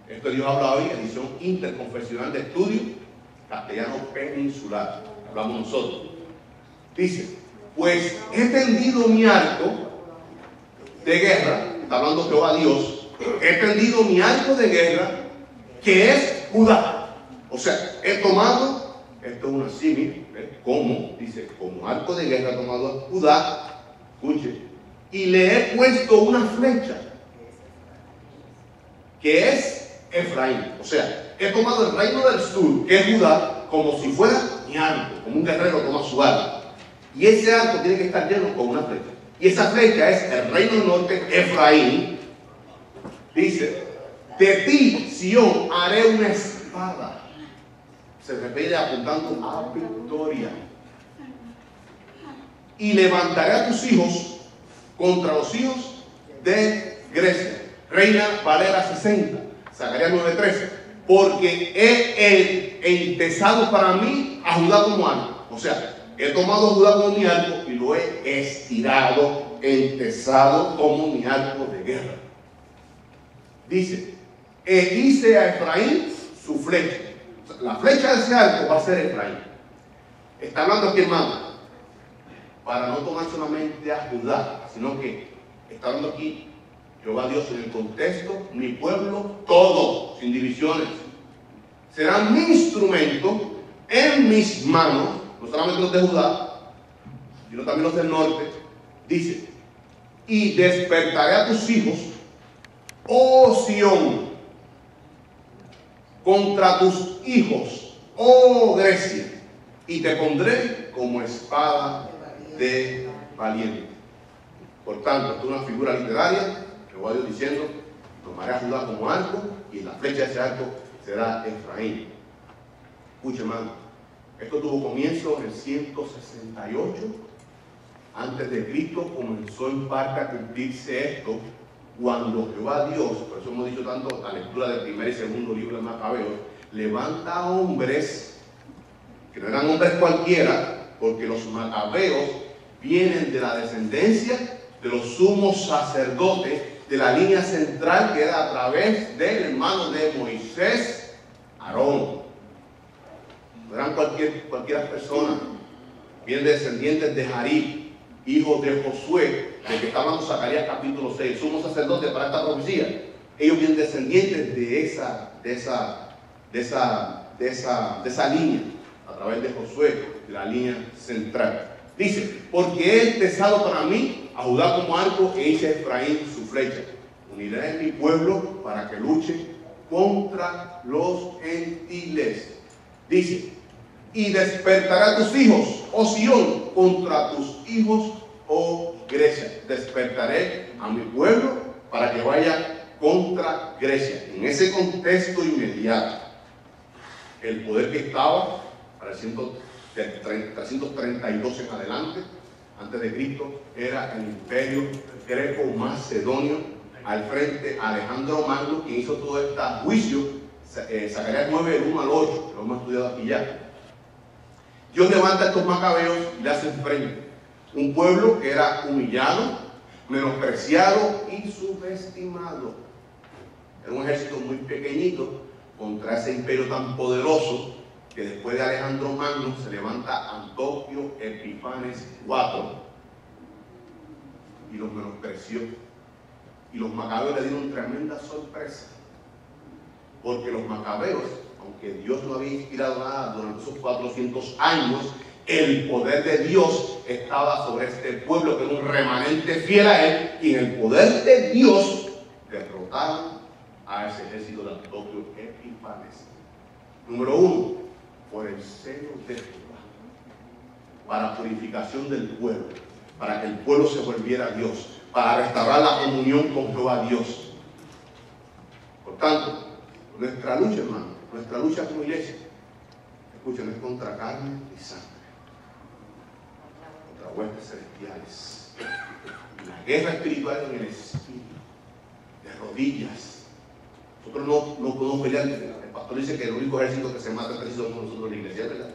Speaker 1: Esto Dios habla hoy, edición interconfesional de estudio castellano peninsular. Hablamos nosotros. Dice, pues he tendido mi arco de guerra, está hablando Jehová Dios, he tendido mi arco de guerra, que es Judá. O sea, he tomado, esto es una símil, como, dice, como arco de guerra he tomado a Judá, escuche, y le he puesto una flecha, que es Efraín. O sea, he tomado el reino del sur, que es Judá, como si fuera mi arco, como un guerrero toma su arco. Y ese arco tiene que estar lleno con una flecha. Y esa flecha es el reino del norte, Efraín. Dice, de ti, Sión, haré una espada. Se refiere apuntando a victoria. Y levantaré a tus hijos contra los hijos de Grecia. Reina Valera 60, Zacarías 9:13. Porque he entesado para mí a Judá como arco. O sea, he tomado a Judá como mi arco y lo he estirado, entesado como mi arco de guerra. Dice, e hice a Efraín su flecha. O sea, la flecha de ese arco va a ser Efraín. Está hablando aquí, hermano, para no tomar solamente a Judá, sino que está hablando aquí Jehová Dios en el contexto, mi pueblo, todo, sin divisiones. Será mi instrumento en mis manos, no solamente los de Judá, sino también los del norte. Dice, y despertaré a tus hijos, oh Sión, contra tus hijos, oh Grecia, y te pondré como espada de valiente. Por tanto, esto es una figura literaria. Jehová Dios diciendo, tomaré a Judá como arco y la flecha de ese arco será Efraín. Escucha, hermano, esto tuvo comienzo en el 168 antes de Cristo. Comenzó en parte a cumplirse esto cuando Jehová Dios, por eso hemos dicho tanto la lectura del primer y segundo libro de Macabeos, levanta hombres que no eran hombres cualquiera, porque los macabeos vienen de la descendencia de los sumos sacerdotes, de la línea central que era a través del hermano de Moisés, Aarón. No eran cualquiera persona, vienen descendientes de Jarib, hijo de Josué, de que está hablando Zacarías capítulo 6, sumo sacerdote para esta profecía. Ellos vienen descendientes de esa línea, a través de Josué, de la línea central. Dice, porque he pesado para mí a Judá como arco e hice a Efraín su flecha. Uniré a mi pueblo para que luche contra los gentiles. Dice, y despertará a tus hijos, oh Sión, contra tus hijos, oh Grecia. Despertaré a mi pueblo para que vaya contra Grecia. En ese contexto inmediato, el poder que estaba para el 332 en adelante, antes de Cristo, era el imperio greco-macedonio, al frente Alejandro Magno, quien hizo todo este juicio, Zacarías 9, del 1 al 8, lo hemos estudiado aquí ya. Dios levanta a estos macabeos y le hacen frente. Un pueblo que era humillado, menospreciado y subestimado. Era un ejército muy pequeñito contra ese imperio tan poderoso que después de Alejandro Magno se levanta Antíoco Epífanes IV y los menospreció. Y los macabeos le dieron tremenda sorpresa, porque los macabeos, aunque Dios no había inspirado nada durante esos 400 años, el poder de Dios estaba sobre este pueblo, que era un remanente fiel a él, y en el poder de Dios derrotaron a ese ejército de Antíoco Epífanes. Número 1, por el celo de Jehová, para purificación del pueblo, para que el pueblo se volviera a Dios, para restaurar la comunión con Jehová Dios. Por tanto, nuestra lucha, hermano, nuestra lucha como iglesia, escuchen, es contra carne y sangre, contra huestes celestiales. Y la guerra espiritual en el espíritu, de rodillas. Nosotros no podemos pelear. El pastor dice que el único ejército que se mata entre sí somos nosotros, la iglesia, ¿verdad?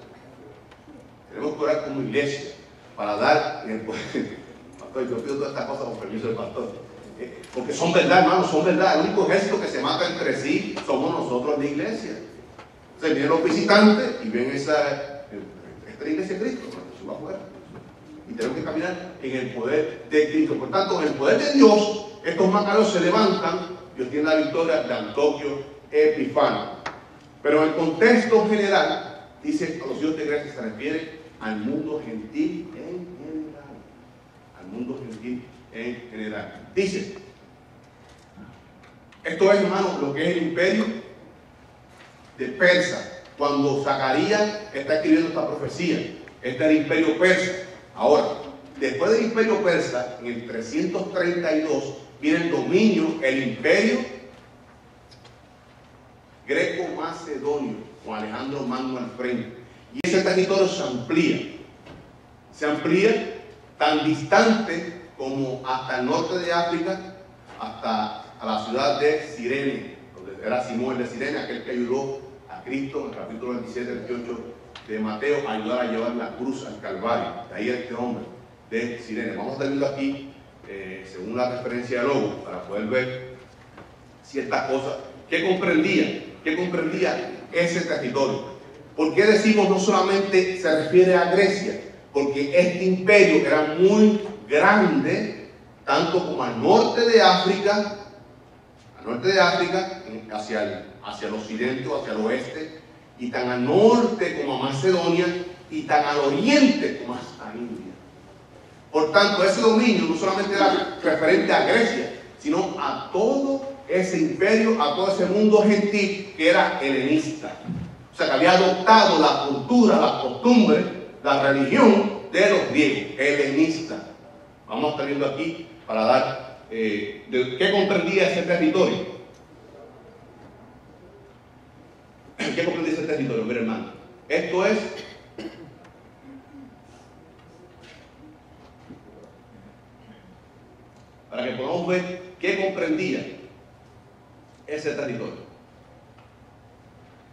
Speaker 1: Tenemos que orar como iglesia para dar el poder. Pastor, yo pido todas estas cosas con permiso del pastor. Porque son verdad, hermanos, son verdad. El único ejército que se mata entre sí somos nosotros, la iglesia. Entonces vienen los visitantes y ven esta iglesia de Cristo, se va afuera. Y tenemos que caminar en el poder de Cristo. Por tanto, en el poder de Dios, estos macabeos se levantan. Dios tiene la victoria de Antíoco Epífanes. Pero en el contexto general, dice a los hijos de Grecia, se refiere al mundo gentil en general. Al mundo gentil en general. Dice, esto es, hermano, lo que es el imperio de Persa. Cuando Zacarías está escribiendo esta profecía, este es el imperio persa. Ahora, después del imperio persa, en el 332, viene el dominio, el imperio greco-macedonio, con Alejandro Magno al frente. Y ese territorio se amplía tan distante como hasta el norte de África, hasta a la ciudad de Cirene, donde era Simón de Cirene, aquel que ayudó a Cristo en el capítulo 27, 28 de Mateo, a ayudar a llevar la cruz al Calvario. De ahí este hombre de Cirene. Vamos a estar viendo aquí, según la referencia de Lobo, para poder ver ciertas cosas. ¿Qué comprendía ese territorio? ¿Por qué decimos no solamente se refiere a Grecia? Porque este imperio era muy grande, tanto como al norte de África, hacia el occidente o hacia el oeste, y tan al norte como a Macedonia, y tan al oriente como hasta India. Por tanto, ese dominio no solamente era referente a Grecia, sino a todo ese imperio, a todo ese mundo gentil que era helenista. O sea, que había adoptado la cultura, la costumbre, la religión de los griegos, helenistas. Vamos a estar viendo aquí para dar de qué comprendía ese territorio. ¿Qué comprendía ese territorio? Mira, hermano, esto es para que podamos ver qué comprendía ese territorio.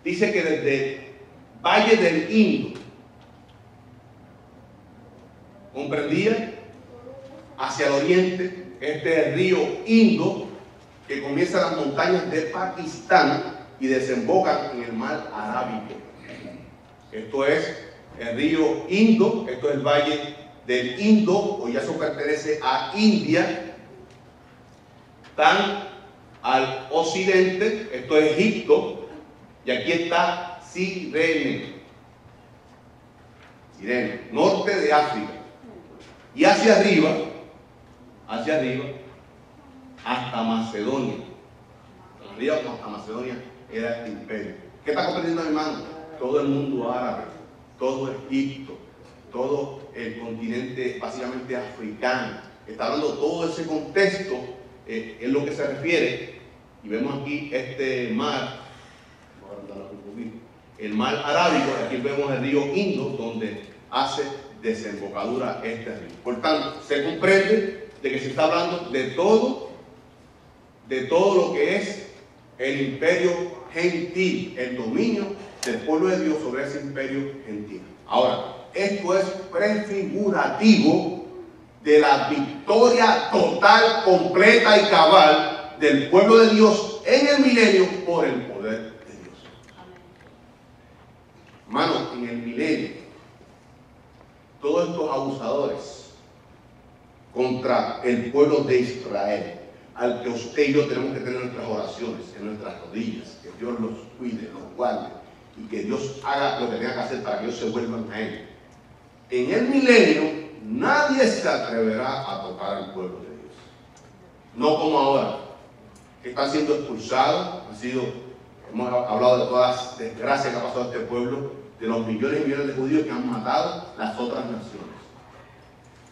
Speaker 1: Dice que desde Valle del Indo hacia el oriente, este es el río Indo, que comienza en las montañas de Pakistán y desemboca en el mar Arábigo. Esto es el río Indo, esto es el valle del Indo, o ya eso pertenece a India. Tan al occidente, esto es Egipto, y aquí está Cirene, norte de África. Y hacia arriba, hasta Macedonia. Arriba hasta Macedonia era este imperio. ¿Qué está comprendiendo, mi hermano? Todo el mundo árabe, todo Egipto, todo el continente básicamente africano. Está hablando todo ese contexto, es lo que se refiere. Y vemos aquí este mar, el mar Arábigo, aquí vemos el río Indo, donde hace desembocadura este río. Por tanto, se comprende de que se está hablando de todo lo que es el imperio gentil, el dominio del pueblo de Dios sobre ese imperio gentil. Ahora, esto es prefigurativo de la victoria total, completa y cabal del pueblo de Dios en el milenio por el poder de Dios. Hermano, en el milenio, todos estos abusadores contra el pueblo de Israel, al que usted y yo tenemos que tener nuestras oraciones, en nuestras rodillas, que Dios los cuide, los guarde, y que Dios haga lo que tenga que hacer para que ellos se vuelvan a Él. En el milenio, nadie se atreverá a tocar al pueblo de Dios. No como ahora, que están siendo expulsados, hemos hablado de todas las desgracias que ha pasado a este pueblo, de los millones y millones de judíos que han matado las otras naciones.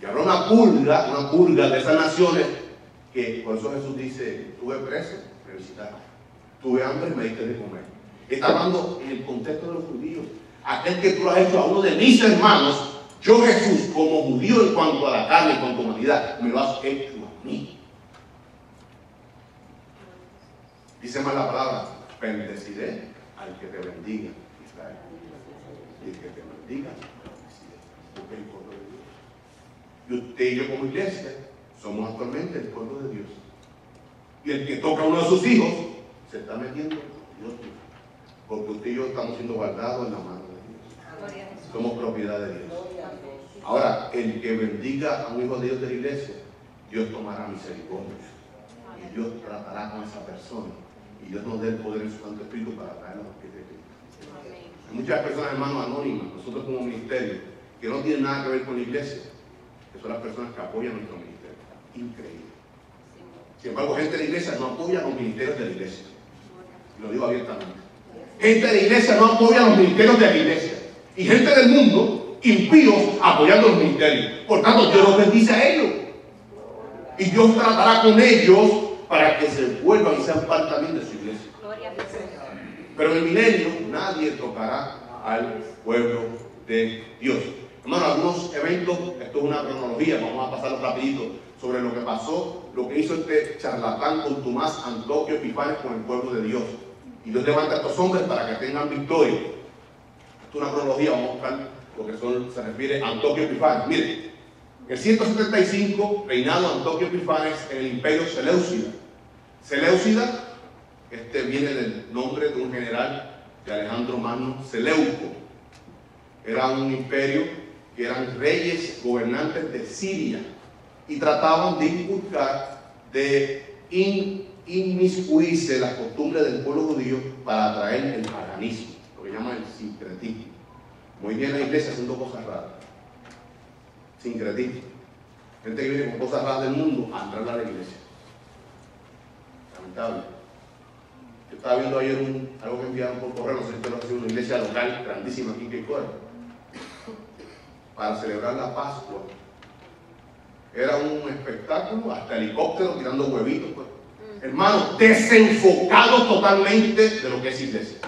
Speaker 1: Y habrá una purga de esas naciones, que por eso Jesús dice: tuve preso, me visitaron, tuve hambre, me diste de comer. Está hablando en el contexto de los judíos. Aquel que tú lo has hecho a uno de mis hermanos, yo Jesús, como judío en cuanto a la carne, en cuanto a humanidad, me lo has hecho a mí. Dice más la palabra: bendeciré al que te bendiga, Israel. Y el que te bendiga, bendeciré. Porque el pueblo de Dios. Y usted y yo como iglesia somos actualmente el pueblo de Dios. Y el que toca a uno de sus hijos se está metiendo con Dios. Porque usted y yo estamos siendo guardados en la mano de Dios. Somos propiedad de Dios. Ahora, el que bendiga a un hijo de Dios de la iglesia, Dios tomará misericordia. Y Dios tratará con esa persona. Y Dios nos dé el poder en su Santo Espíritu para traernos a los pies de Cristo. Hay muchas personas, hermanos, anónimas, nosotros como ministerio, que no tienen nada que ver con la iglesia, que son las personas que apoyan nuestro ministerio. Increíble. Sin embargo, gente de la iglesia no apoya a los ministerios de la iglesia. Y lo digo abiertamente. Gente de la iglesia no apoya a los ministerios de la iglesia. Y gente del mundo, impíos, apoyando los ministerios. Por tanto, Dios los bendice a ellos. Y Dios tratará con ellos para que se vuelvan y sean parte también de su iglesia. Pero en el milenio nadie tocará al pueblo de Dios. Hermano, algunos eventos, esto es una cronología, vamos a pasarlo rapidito, sobre lo que pasó, lo que hizo este charlatán contumaz Antoquio Epifanes con el pueblo de Dios. Y Dios levanta a estos hombres para que tengan victoria. Esto es una cronología, vamos a buscar lo que se refiere a Antoquio Epifanes. Miren, en el 175, reinado Antoquio Epifanes en el imperio Seleucida. Seleucida, viene del nombre de un general de Alejandro Magno, Seleuco. Era un imperio que eran reyes gobernantes de Siria y trataban de inculcar, de inmiscuirse las costumbres del pueblo judío para atraer el paganismo, lo que llaman el sincretismo. Muy bien, la iglesia haciendo cosas raras. Sincretismo. Gente que viene con cosas raras del mundo a entrar a la iglesia. Lamentable. Yo estaba viendo ayer algo que enviaron por correo, no sé si usted lo recibe, una iglesia local grandísima aquí en Queicoa, para celebrar la Pascua. Era un espectáculo, hasta helicóptero tirando huevitos, pues. Hermano, desenfocado totalmente de lo que es iglesia.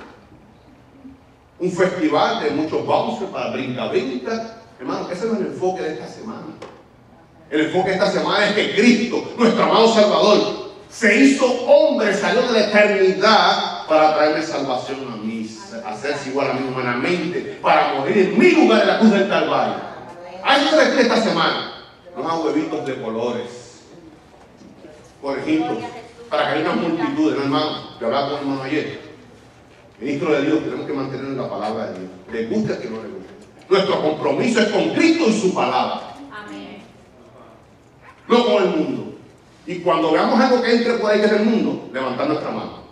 Speaker 1: Un festival de muchos bouncers para brinca. Hermano, ese no es el enfoque de esta semana. El enfoque de esta semana es que Cristo, nuestro amado Salvador, se hizo hombre, salió de la eternidad para traerme salvación a mí, hacerse igual a mí humanamente, para morir en mi lugar en la cruz del Calvario. A eso se refiere esta semana. no a huevitos de colores, conejitos, para que haya una multitud, ¿no, hermano? Yo hablaba con mi hermano ayer. Ministro de Dios, tenemos que mantener la palabra de Dios. Le gusta que no le guste. Nuestro compromiso es con Cristo y su palabra.
Speaker 2: Amén.
Speaker 1: No con el mundo. Y cuando veamos algo que entre por ahí que es del mundo, levantar nuestra mano.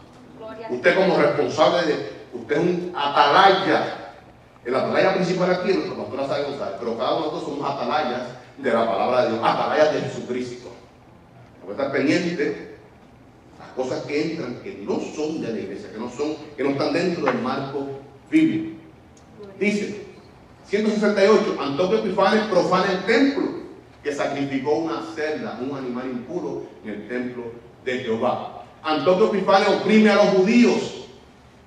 Speaker 1: Usted como responsable usted es un atalaya. El atalaya principal aquí, nuestra pastora sabe usar, pero cada uno de nosotros somos atalayas de la palabra de Dios, atalayas de Jesucristo. Hay que estar pendiente las cosas que entran, que no son de la iglesia, que no están dentro del marco bíblico. Dice, 168, Antíoco Epifanes profana el templo, que sacrificó una cerda, un animal impuro, en el templo de Jehová. Antíoco Epifanes oprime a los judíos.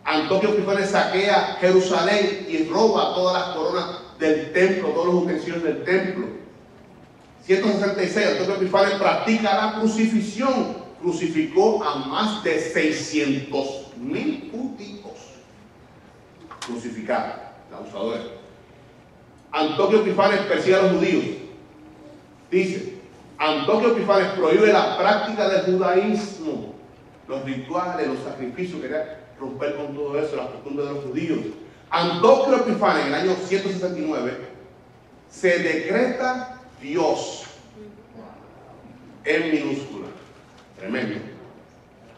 Speaker 1: Antíoco Epifanes saquea Jerusalén y roba todas las coronas del templo, todos los utensilios del templo. 166, Antíoco Epifanes practica la crucifixión. Crucificó a más de 600,000 judíos. Crucificados, la abusadora. Antíoco Epifanes persigue a los judíos. Dice, Antíoco Epifanes prohíbe la práctica del judaísmo, los rituales, los sacrificios, quería romper con todo eso, las costumbres de los judíos. Antíoco Epifanes, en el año 169, se decreta Dios en minúscula. Tremendo.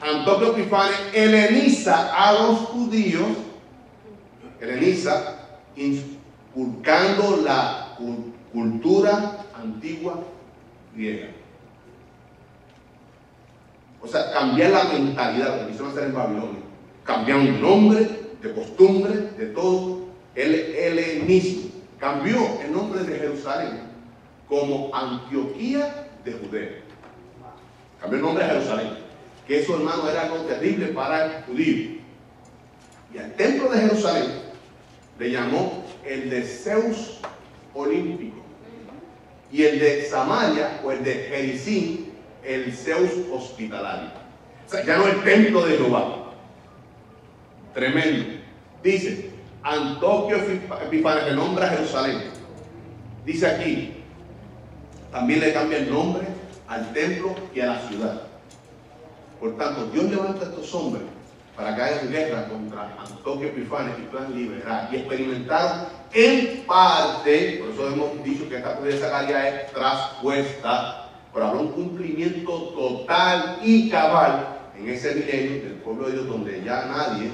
Speaker 1: Antíoco Epifanes heleniza a los judíos, inculcando la cultura antigua griega. O sea, cambiar la mentalidad, lo que quisieron hacer en Babilonia. Cambiar un nombre, de costumbre, de todo. El helenismo. Cambió el nombre de Jerusalén como Antioquía de Judea. Cambió el nombre de Jerusalén. Que eso, hermano, era algo terrible para el judío. Y al templo de Jerusalén le llamó el de Zeus olímpico. Y el de Samaria, o el de Jericín, el Zeus hospitalario. O sea, ya no el templo de Jehová. Tremendo. Dice, Antíoco Epifanes renombra a Jerusalén. Dice aquí, también le cambia el nombre al templo y a la ciudad. Por tanto, Dios levanta a estos hombres para que hagan guerra contra Antíoco Epifanes y puedan liberar. Y experimentaron en parte, por eso hemos dicho que esta profecía de Zacarías es traspuesta, pero habrá un cumplimiento total y cabal en ese milenio del pueblo de Dios, donde ya nadie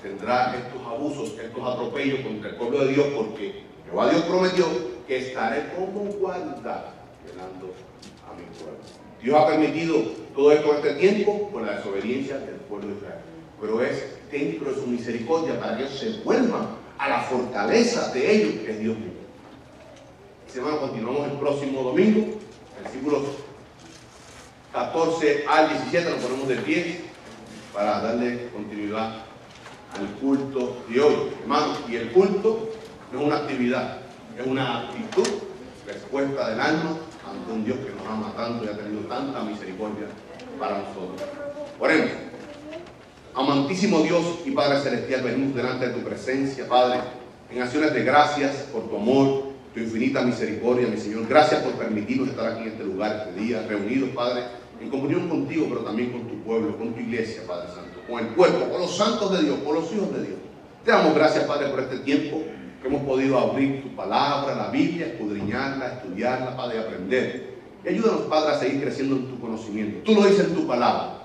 Speaker 1: tendrá estos abusos, estos atropellos contra el pueblo de Dios, porque Jehová Dios prometió que estaré como guarda velando a mi pueblo. Dios ha permitido todo esto en este tiempo por la desobediencia del pueblo de Israel, pero es dentro de su misericordia para que ellos se vuelvan a la fortaleza de ellos, que es Dios mismo. Hermano, continuamos el próximo domingo, versículos 14 al 17, nos ponemos de pie para darle continuidad al culto de hoy. Hermano, y el culto no es una actividad, es una actitud, respuesta del alma ante un Dios que nos ama tanto y ha tenido tanta misericordia para nosotros. Oremos. Amantísimo Dios y Padre Celestial, venimos delante de tu presencia, Padre, en acciones de gracias por tu amor, tu infinita misericordia, mi Señor. Gracias por permitirnos estar aquí en este lugar, este día, reunidos, Padre, en comunión contigo, pero también con tu pueblo, con tu iglesia, Padre Santo, con el cuerpo, con los santos de Dios, con los hijos de Dios. Te damos gracias, Padre, por este tiempo que hemos podido abrir tu palabra, la Biblia, escudriñarla, estudiarla, Padre, aprender. Y ayúdanos, Padre, a seguir creciendo en tu conocimiento. Tú lo dices en tu palabra,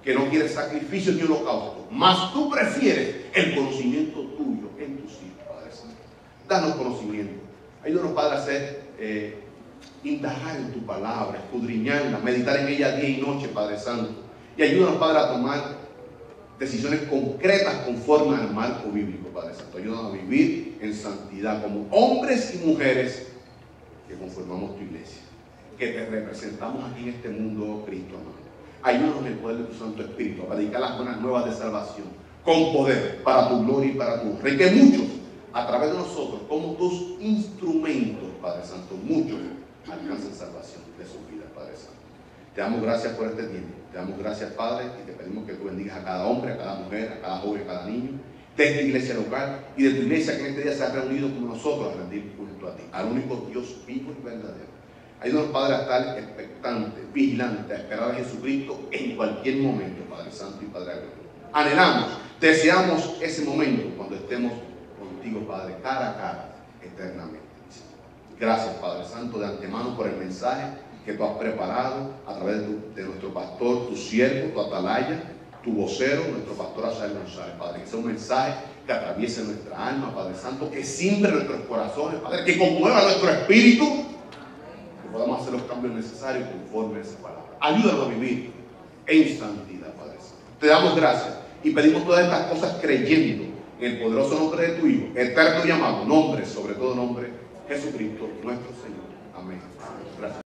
Speaker 1: que no quieres sacrificios ni holocaustos, mas tú prefieres el conocimiento tuyo en tus hijos, Padre Santo. Danos conocimiento. Ayúdanos, Padre, a hacer, indagar en tu palabra, escudriñarla, meditar en ella día y noche, Padre Santo. Y ayúdanos, Padre, a tomar decisiones concretas conforme al marco bíblico, Padre Santo. Ayúdanos a vivir en santidad como hombres y mujeres que conformamos tu iglesia, que te representamos aquí en este mundo, Cristo amado. Ayúdanos en el poder de tu Santo Espíritu a predicar las buenas nuevas de salvación con poder para tu gloria y para tu honra. Y que muchos, a través de nosotros, como tus instrumentos, Padre Santo, muchos alcancen salvación de sus vidas, Padre Santo. Te damos gracias por este tiempo. Te damos gracias, Padre, y te pedimos que tú bendigas a cada hombre, a cada mujer, a cada joven, a cada niño de esta iglesia local y de tu iglesia que en este día se ha reunido con nosotros a rendir culto a ti, al único Dios vivo y verdadero. Ayúdanos, Padre, a estar expectantes, vigilantes, a esperar a Jesucristo en cualquier momento, Padre Santo y Padre Agrio. Anhelamos, deseamos ese momento cuando estemos contigo, Padre, cara a cara, eternamente. Gracias, Padre Santo, de antemano por el mensaje que tú has preparado a través de nuestro pastor, tu siervo, tu atalaya, tu vocero, nuestro pastor Asael González, Padre. Que sea un mensaje que atraviese nuestra alma, Padre Santo, que simbre nuestros corazones, Padre, que conmueva nuestro espíritu, que podamos hacer los cambios necesarios conforme a esa palabra. Ayúdanos a vivir en santidad, Padre Santo. Te damos gracias y pedimos todas estas cosas creyendo en el poderoso nombre de tu Hijo, eterno y amado, nombre, sobre todo nombre, Jesucristo, nuestro Señor. Amén. Gracias.